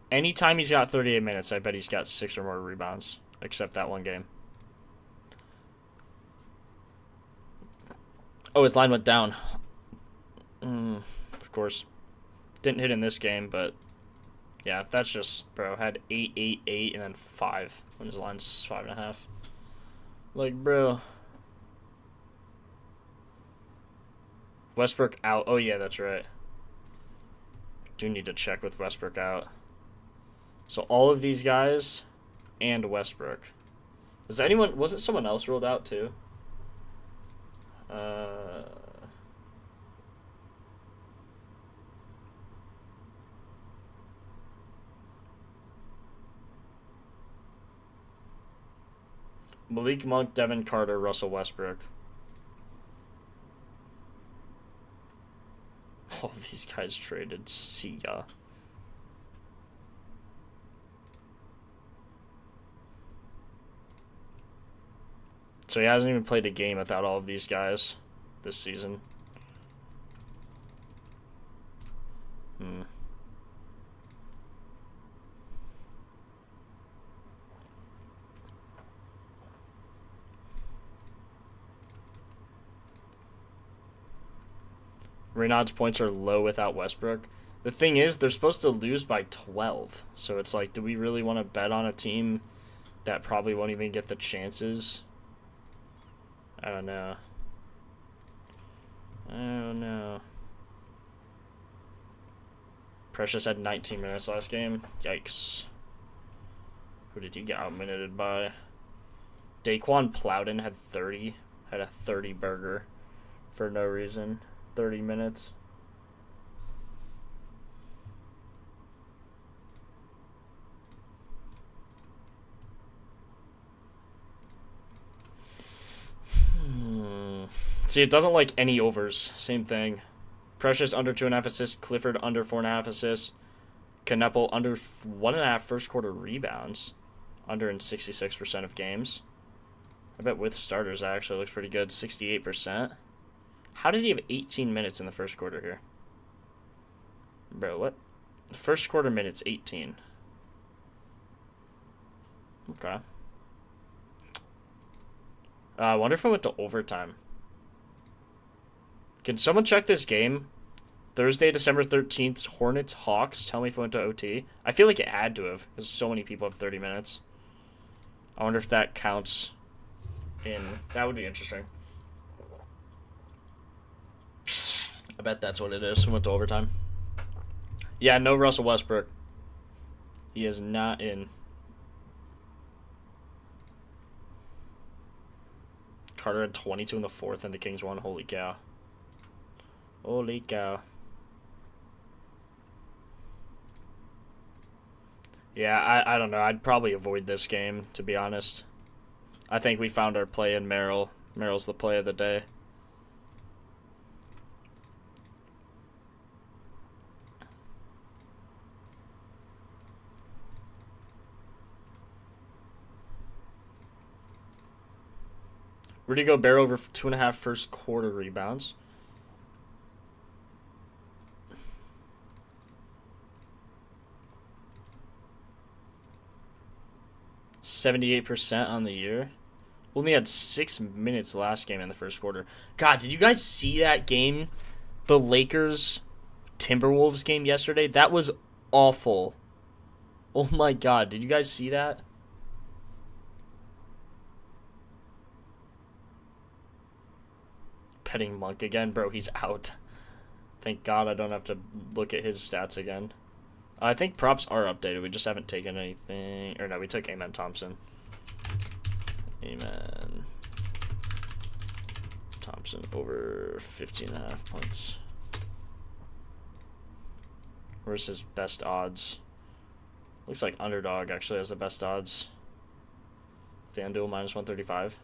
Anytime he's got 38 minutes, I bet he's got 6 or more rebounds. Except that one game. Oh, his line went down. Of course. Didn't hit in this game, but Yeah, that's just, bro, had 8, 8, 8, and then 5 when his line's 5.5. Like, bro. Westbrook out. Oh, yeah, that's right. Do need to check with Westbrook out. So all of these guys and Westbrook. Wasn't someone else ruled out too? Malik Monk, Devin Carter, Russell Westbrook. All of these guys traded. See ya. So he hasn't even played a game without all of these guys this season. Renaud's points are low without Westbrook. The thing is, they're supposed to lose by 12. So it's like, do we really want to bet on a team that probably won't even get the chances? I don't know. Precious had 19 minutes last game. Yikes. Who did he get out-minuted by? Daquan Plowden had 30. Had a 30 burger for no reason. 30 minutes. See, it doesn't like any overs. Same thing. Precious under 2.5 assists. Clifford under 4.5 assists. Kneppel under 1.5 first quarter rebounds. Under in 66% of games. I bet with starters that actually looks pretty good. 68%. How did he have 18 minutes in the first quarter here? Bro, what? The first quarter minutes, 18. Okay. I wonder if I went to overtime. Can someone check this game? Thursday, December 13th, Hornets, Hawks. Tell me if it went to OT. I feel like it had to have, because so many people have 30 minutes. I wonder if that counts in. That would be interesting. I bet that's what it is. Went to overtime. Yeah, no Russell Westbrook. He is not in. Carter had 22 in the fourth, and the Kings won. Holy cow. Holy cow. Yeah, I don't know. I'd probably avoid this game, to be honest. I think we found our play in Merrill. Merrill's the play of the day. Rudy Gobert over 2.5 first quarter rebounds. %78 on the year. Only had 6 minutes last game in the first quarter. God, did you guys see that game? The Lakers Timberwolves game yesterday? That was awful. Oh my god, did you guys see that? Petting Monk again? Bro, he's out. Thank God I don't have to look at his stats again. I think props are updated. We just haven't taken anything. Or no, we took Amen Thompson. Amen Thompson over 15.5 points. Where's his best odds? Looks like Underdog actually has the best odds. FanDuel minus 135.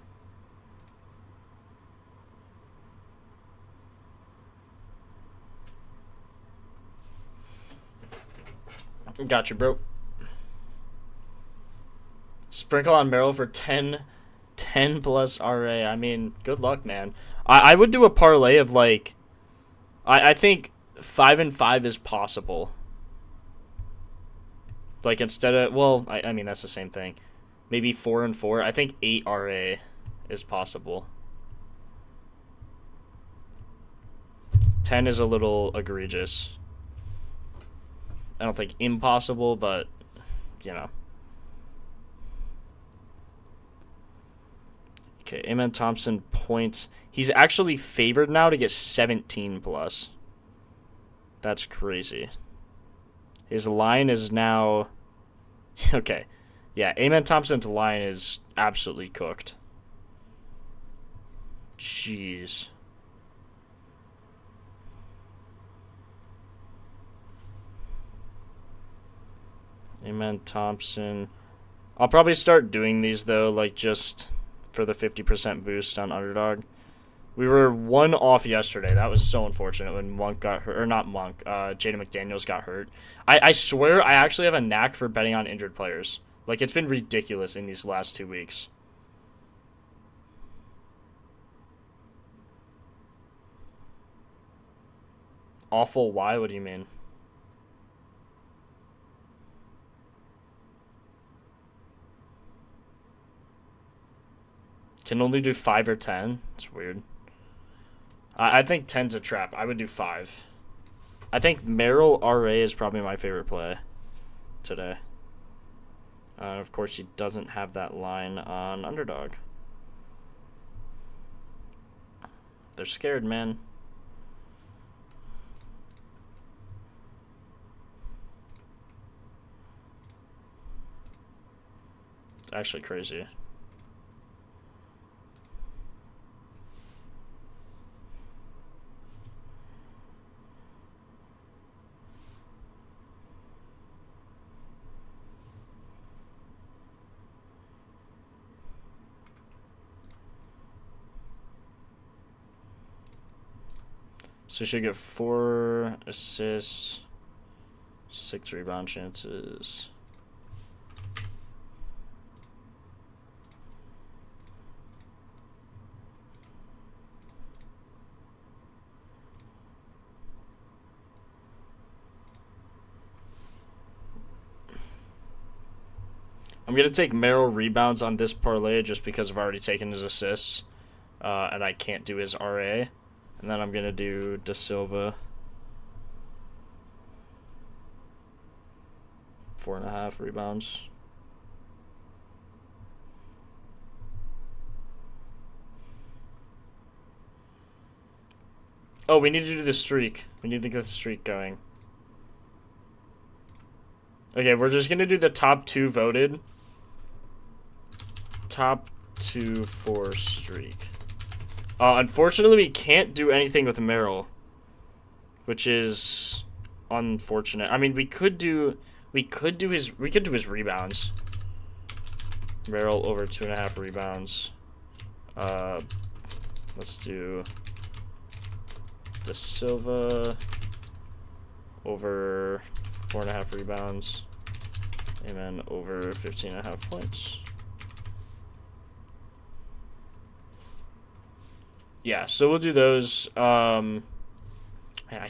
Gotcha, bro. Sprinkle on Merrill for 10 plus RA. I mean, good luck, man. I would do a parlay of like, I think 5 and 5 is possible. Like instead of, well, I mean that's the same thing. Maybe 4 and 4. I think 8 RA is possible. 10 is a little egregious. I don't think impossible, but, you know. Okay, Amen Thompson points. He's actually favored now to get 17 plus. That's crazy. His line is now... Okay. Yeah, Amen Thompson's line is absolutely cooked. Jeez. Amen Thompson. I'll probably start doing these, though, like, just for the 50% boost on Underdog. We were one off yesterday. That was so unfortunate when Monk got hurt. Or not Monk. Jaden McDaniels got hurt. I swear I actually have a knack for betting on injured players. Like, it's been ridiculous in these last 2 weeks. Awful why? What do you mean? Can only do 5 or 10? It's weird. I think 10's a trap. I would do 5. I think Merrill RA is probably my favorite play today. Of course, he doesn't have that line on Underdog. They're scared, man. It's actually crazy. So she should get 4 assists, 6 rebound chances. I'm going to take Merrill rebounds on this parlay just because I've already taken his assists, and I can't do his RA. And then I'm going to do Da Silva. 4.5 rebounds. Oh, we need to do the streak. We need to get the streak going. Okay, we're just going to do the top 2 voted. Top 2 for streak. Unfortunately, we can't do anything with Merrill, which is unfortunate. I mean, we could do his rebounds. Merrill over 2.5 rebounds. Let's do Da Silva over 4.5 rebounds, and then over 15.5 points. Yeah, so we'll do those. I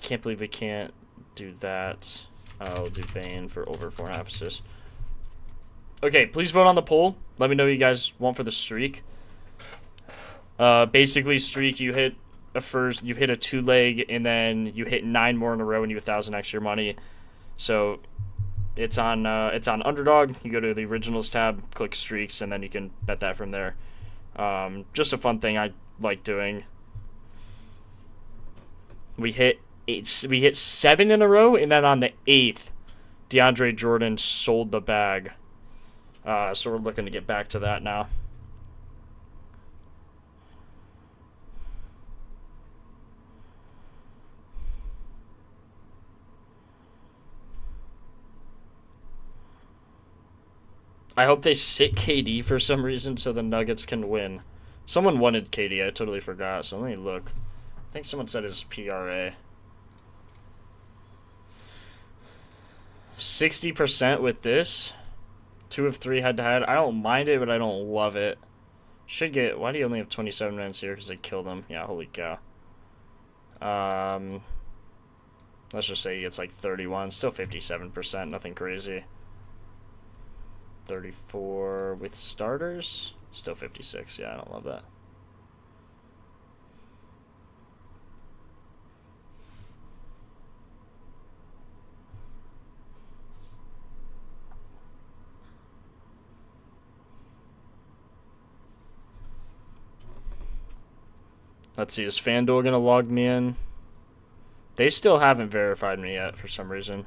can't believe we can't do that. I'll do Bane for over 4.5 assists. Okay, please vote on the poll. Let me know what you guys want for the streak. Basically, streak, you hit a 2-leg, and then you hit 9 more in a row, and you 1,000 extra money. So it's on Underdog. You go to the Originals tab, click Streaks, and then you can bet that from there. Just a fun thing I like doing. We hit 7 in a row, and then on the 8th, DeAndre Jordan sold the bag. So we're looking to get back to that now. I hope they sit KD for some reason so the Nuggets can win. Someone wanted KD. I totally forgot. So let me look. I think someone said his PRA. 60% with this. 2 of 3 head-to-head. I don't mind it, but I don't love it. Should get... Why do you only have 27 minutes here? Because they killed him. Yeah, holy cow. Let's just say it's like 31. Still 57%. Nothing crazy. 34 with starters. Still 56. Yeah, I don't love that. Let's see, is FanDuel going to log me in? They still haven't verified me yet for some reason.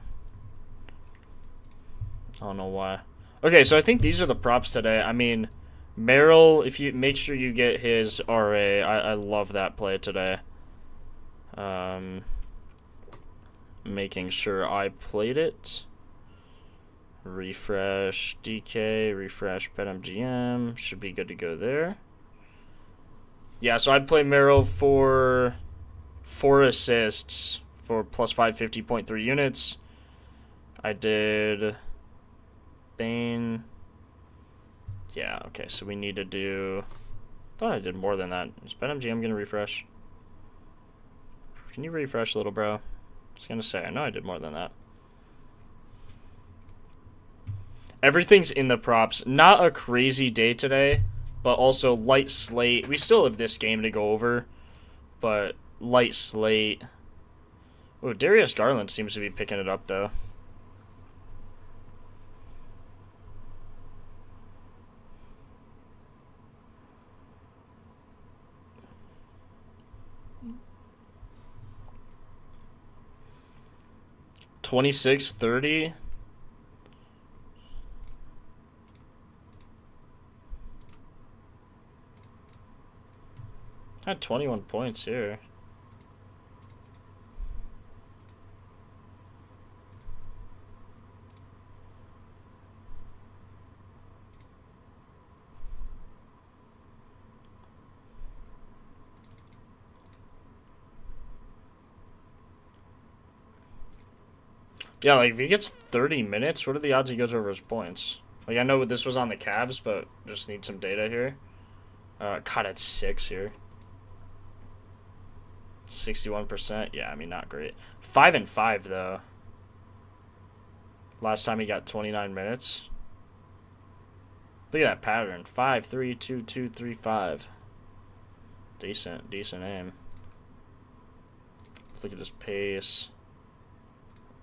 I don't know why. Okay, so I think these are the props today. I mean, Merrill, if you make sure you get his RA. I love that play today. Making sure I played it. Refresh DK, refresh BetMGM. Should be good to go there. Yeah, so I'd play Merrill for 4 assists for plus 550.3 units. I did Bane. Yeah, okay, so we need to do... I thought I did more than that. Is BetMGM going to refresh? Can you refresh, little bro? I was going to say, I know I did more than that. Everything's in the props. Not a crazy day today, but also light slate. We still have this game to go over, but light slate. Oh, Darius Garland seems to be picking it up, though. $26.30. I had 21 points here. Yeah, like, if he gets 30 minutes, what are the odds he goes over his points? Like, I know this was on the Cavs, but just need some data here. God, it's 6 here. 61%. Yeah, I mean, not great. 5-5, though. Last time he got 29 minutes. Look at that pattern. 5, 3, 2, 2, 3, 5. Decent aim. Let's look at his pace.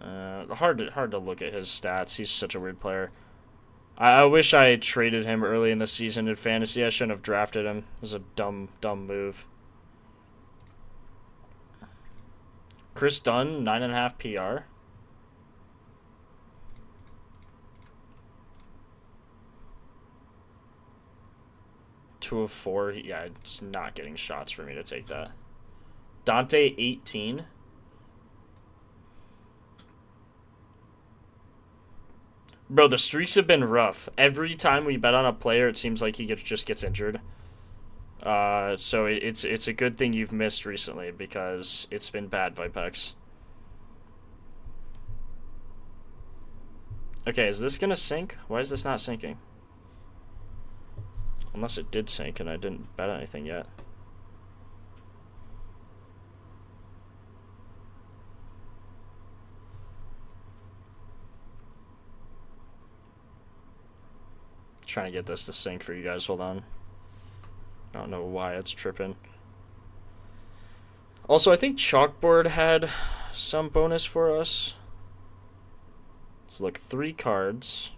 Hard to look at his stats. He's such a weird player. I wish I had traded him early in the season in fantasy. I shouldn't have drafted him. It was a dumb move. Chris Dunn, 9.5 PR. Two of 4. Yeah, it's not getting shots for me to take that. Dante, 18. Bro, the streaks have been rough. Every time we bet on a player, it seems like he just gets injured. So it's a good thing you've missed recently because it's been bad, Vipex. Okay, is this gonna sink? Why is this not sinking? Unless it did sink and I didn't bet anything yet. Trying to get this to sync for you guys. Hold on. I don't know why it's tripping. Also, I think Chalkboard had some bonus for us. Let's look. 3 cards.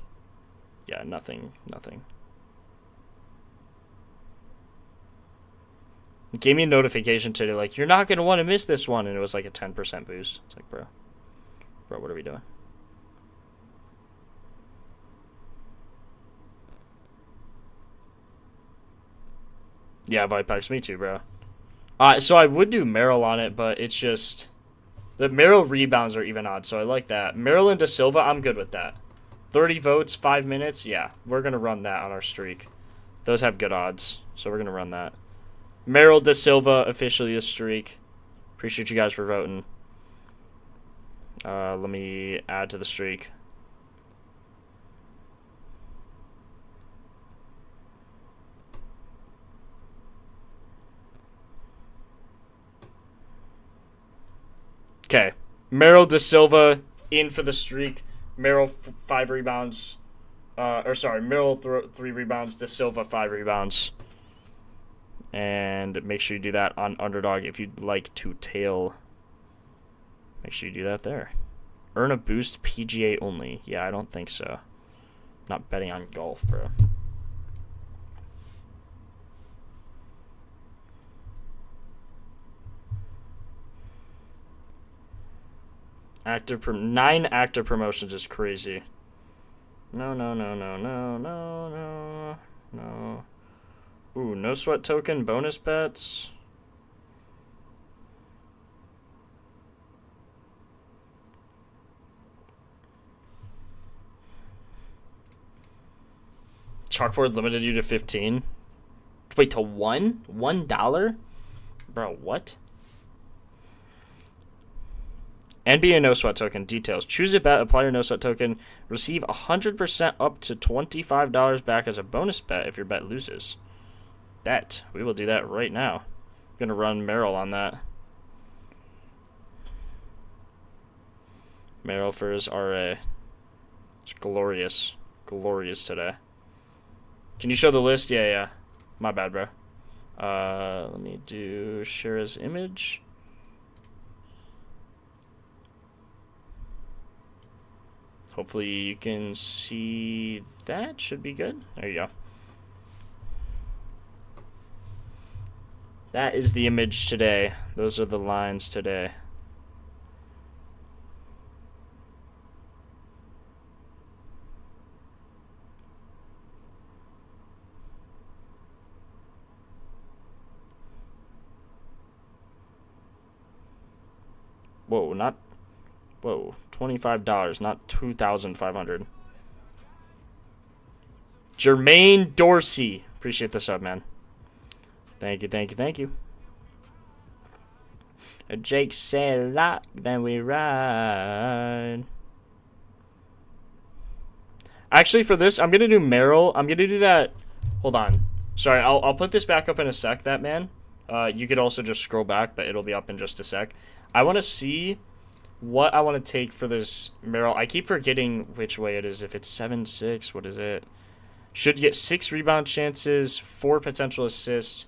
Yeah, nothing. It gave me a notification today, like, you're not going to want to miss this one. And it was like a 10% boost. It's like, bro, what are we doing? Yeah, Vipex, me too, bro. So I would do Merrill on it, but it's just... The Merrill rebounds are even odd, so I like that. Merrill and Da Silva, I'm good with that. 30 votes, 5 minutes, yeah. We're going to run that on our streak. Those have good odds, so we're going to run that. Merrill, Da Silva, officially a streak. Appreciate you guys for voting. Let me add to the streak. Okay, Merrill, Da Silva in for the streak. Merrill 5 rebounds. Merrill 3 rebounds. Da Silva 5 rebounds. And make sure you do that on Underdog if you'd like to tail. Make sure you do that there. Earn a boost PGA only. Yeah, I don't think so. Not betting on golf, bro. 9 active promotions is crazy. No, no, no, no, no, no, no, no. Ooh, no sweat token, bonus bets. Chalkboard limited you to 15. Wait, to $1? $1? Bro, what? NBA no sweat token details. Choose a bet, apply your no sweat token, receive 100% up to $25 back as a bonus bet if your bet loses. Bet. We will do that right now. I'm gonna run Merrill on that. Merrill for his RA. It's glorious. Glorious today. Can you show the list? Yeah, yeah. My bad, bro. Let me do share as image. Hopefully you can see that. Should be good. There you go. That is the image today. Those are the lines today. Whoa, not... Whoa, $25, not $2,500. Jermaine Dorsey. Appreciate the sub, man. Thank you, thank you, thank you. Jake said lock, then we ride. Actually, for this, I'm going to do Merrill. I'm going to do that. Hold on. Sorry, I'll put this back up in a sec, that man. You could also just scroll back, but it'll be up in just a sec. I want to see what I want to take for this Merrill. I keep forgetting which way it is. If it's 7-6, what is it? Should get 6 rebound chances, 4 potential assists,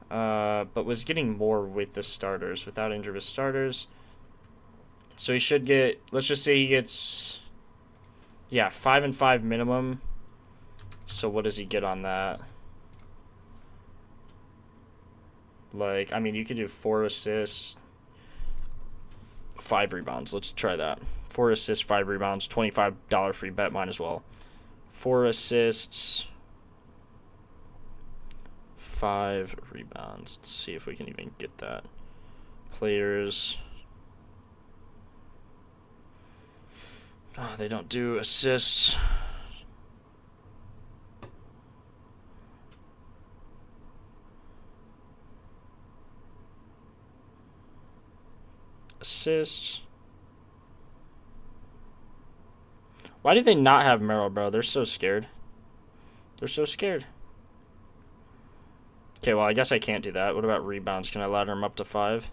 but was getting more with the starters, without injury with starters. So he should get, let's just say he gets, yeah, 5 and 5 minimum. So what does he get on that? Like, I mean, you could do 4 assists, 5 rebounds. Let's try that. 4 assists, 5 rebounds, $25 free bet, mine as well. 4 assists, 5 rebounds. Let's see if we can even get that. Players. Oh, they don't do assists. Assists. Why do they not have Merrill, bro? They're so scared. They're so scared. Okay, well, I guess I can't do that. What about rebounds? Can I ladder them up to 5?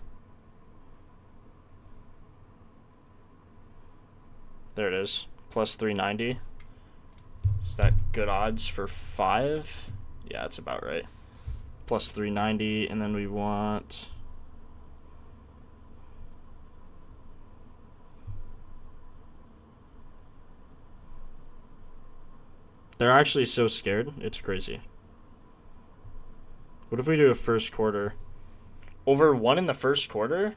There it is. Plus 390. Is that good odds for 5? Yeah, that's about right. Plus 390, and then we want... They're actually so scared. It's crazy. What if we do a first quarter? Over 1 in the first quarter?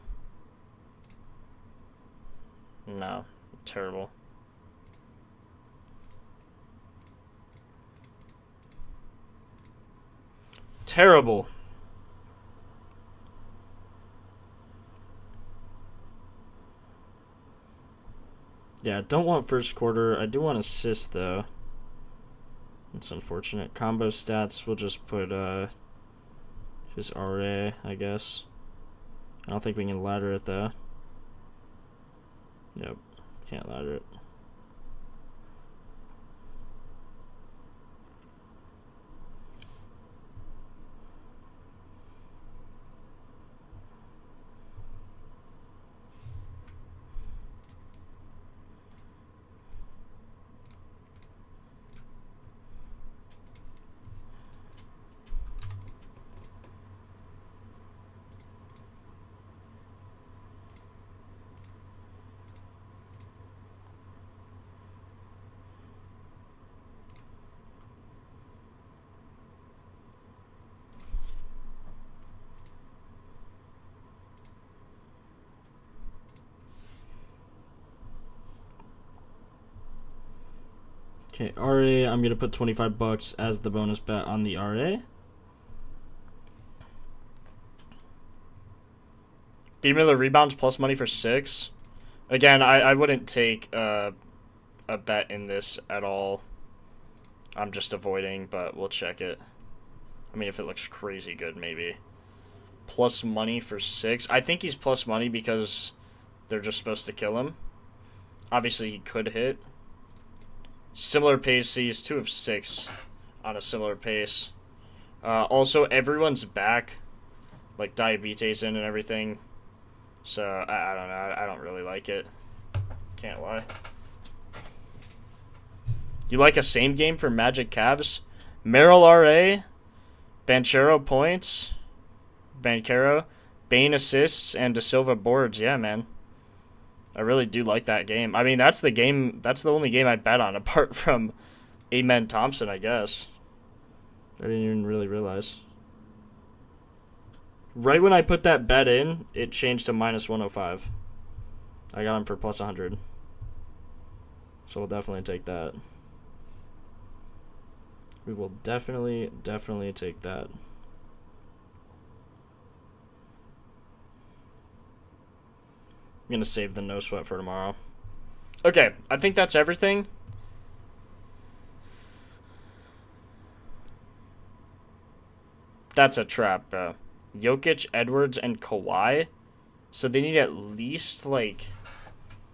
No. Terrible. Terrible. Yeah, don't want first quarter. I do want assist, though. It's unfortunate. Combo stats, we'll just put his RA, I guess. I don't think we can ladder it, though. Nope, can't ladder it. Okay, RA, I'm going to put 25 bucks as the bonus bet on the RA. B Miller rebounds plus money for 6. Again, I wouldn't take a bet in this at all. I'm just avoiding, but we'll check it. I mean, if it looks crazy good, maybe. Plus money for 6. I think he's plus money because they're just supposed to kill him. Obviously, he could hit. Similar pace, he's 2 of 6 on a similar pace. Also, everyone's back. Like, Diabetes in and everything. So, I don't know. I don't really like it. Can't lie. You like a same game for Magic Cavs? Merrill RA, Banchero points, Banchero, Bane assists, and De Silva boards. Yeah, man. I really do like that game. I mean, that's the game. That's the only game I bet on, apart from Amen Thompson, I guess. I didn't even really realize. Right when I put that bet in, it changed to minus 105. I got him for plus 100. So we'll definitely take that. We will definitely take that. I'm going to save the no sweat for tomorrow. Okay, I think that's everything. That's a trap, bro. Jokic, Edwards, and Kawhi. So they need at least, like...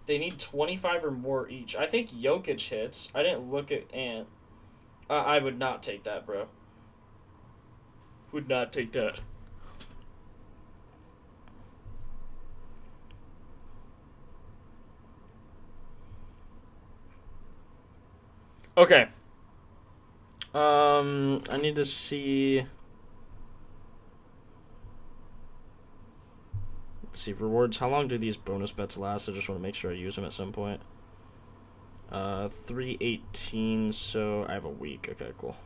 They need 25 or more each. I think Jokic hits. I didn't look at Ant. I would not take that, bro. Would not take that. Okay. I need to see... Let's see, rewards. How long do these bonus bets last? I just want to make sure I use them at some point. 318, so I have a week. Okay, cool.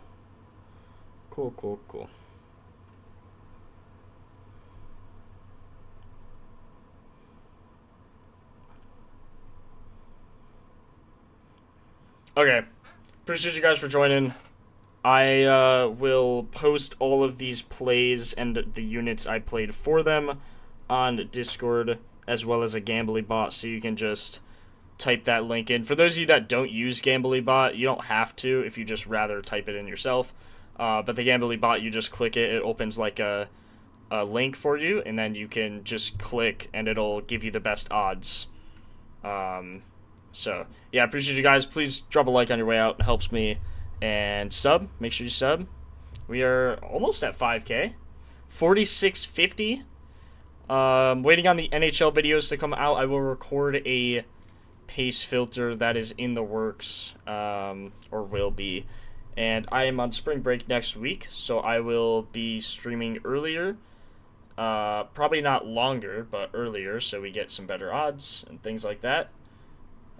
Cool. Okay. Appreciate you guys for joining. I will post all of these plays and the units I played for them on Discord, as well as a Gambly bot, so you can just type that link in. For those of you that don't use Gambly bot, you don't have to if you just rather type it in yourself. But the Gambly bot, you just click it, it opens like a link for you, and then you can just click and it'll give you the best odds. So, yeah, I appreciate you guys. Please drop a like on your way out. It helps me. And sub. Make sure you sub. We are almost at 5K. 4650. Waiting on the NHL videos to come out. I will record a pace filter that is in the works, or will be. And I am on spring break next week, so I will be streaming earlier. Probably not longer, but earlier, so we get some better odds and things like that.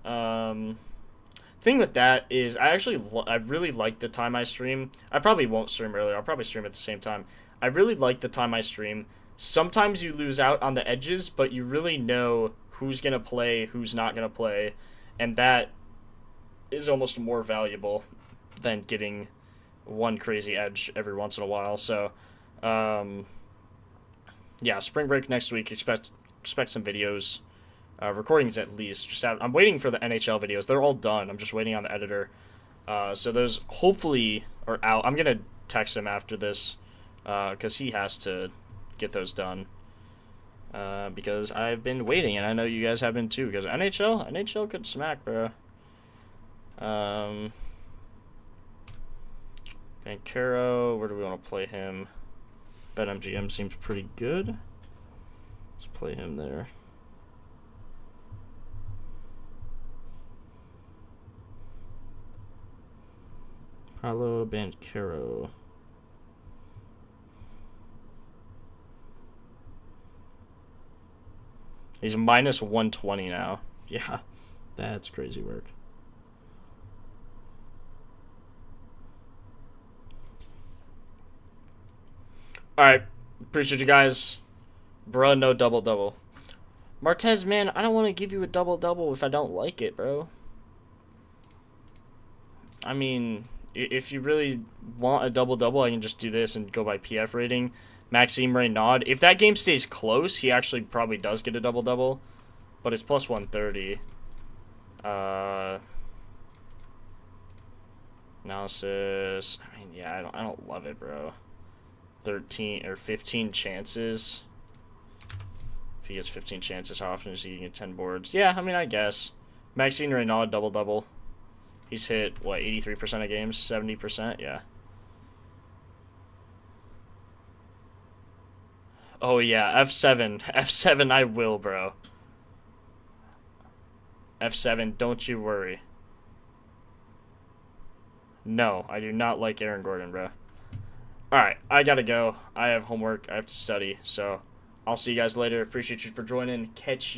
Thing with that is I really like the time I stream. I probably won't stream earlier. I'll probably stream at the same time. I really like the time I stream. Sometimes you lose out on the edges, but you really know who's going to play, who's not going to play, and that is almost more valuable than getting one crazy edge every once in a while. So, yeah, spring break next week. Expect some videos. Recordings at least. I'm waiting for the NHL videos. They're all done. I'm just waiting on the editor. So those hopefully are out. I'm going to text him after this because he has to get those done. Because I've been waiting, and I know you guys have been too. Because NHL could smack, bro. Banchero, where do we want to play him? BetMGM seems pretty good. Let's play him there. Paulo Banchero. He's minus 120 now. Yeah, that's crazy work. Alright, appreciate you guys. Bruh, no double-double. Martez, man, I don't want to give you a double-double if I don't like it, bro. I mean, if you really want a double-double, I can just do this and go by PF rating. Maxime Reynaud. If that game stays close, he actually probably does get a double-double. But it's plus 130. Analysis. I mean, yeah, I don't love it, bro. 13 or 15 chances. If he gets 15 chances, how often is he getting 10 boards? Yeah, I mean, I guess. Maxime Reynaud, double-double. He's hit, what, 83% of games? 70%? Yeah. Oh, yeah, F7. F7, I will, bro. F7, don't you worry. No, I do not like Aaron Gordon, bro. Alright, I gotta go. I have homework. I have to study. So, I'll see you guys later. Appreciate you for joining. Catch you.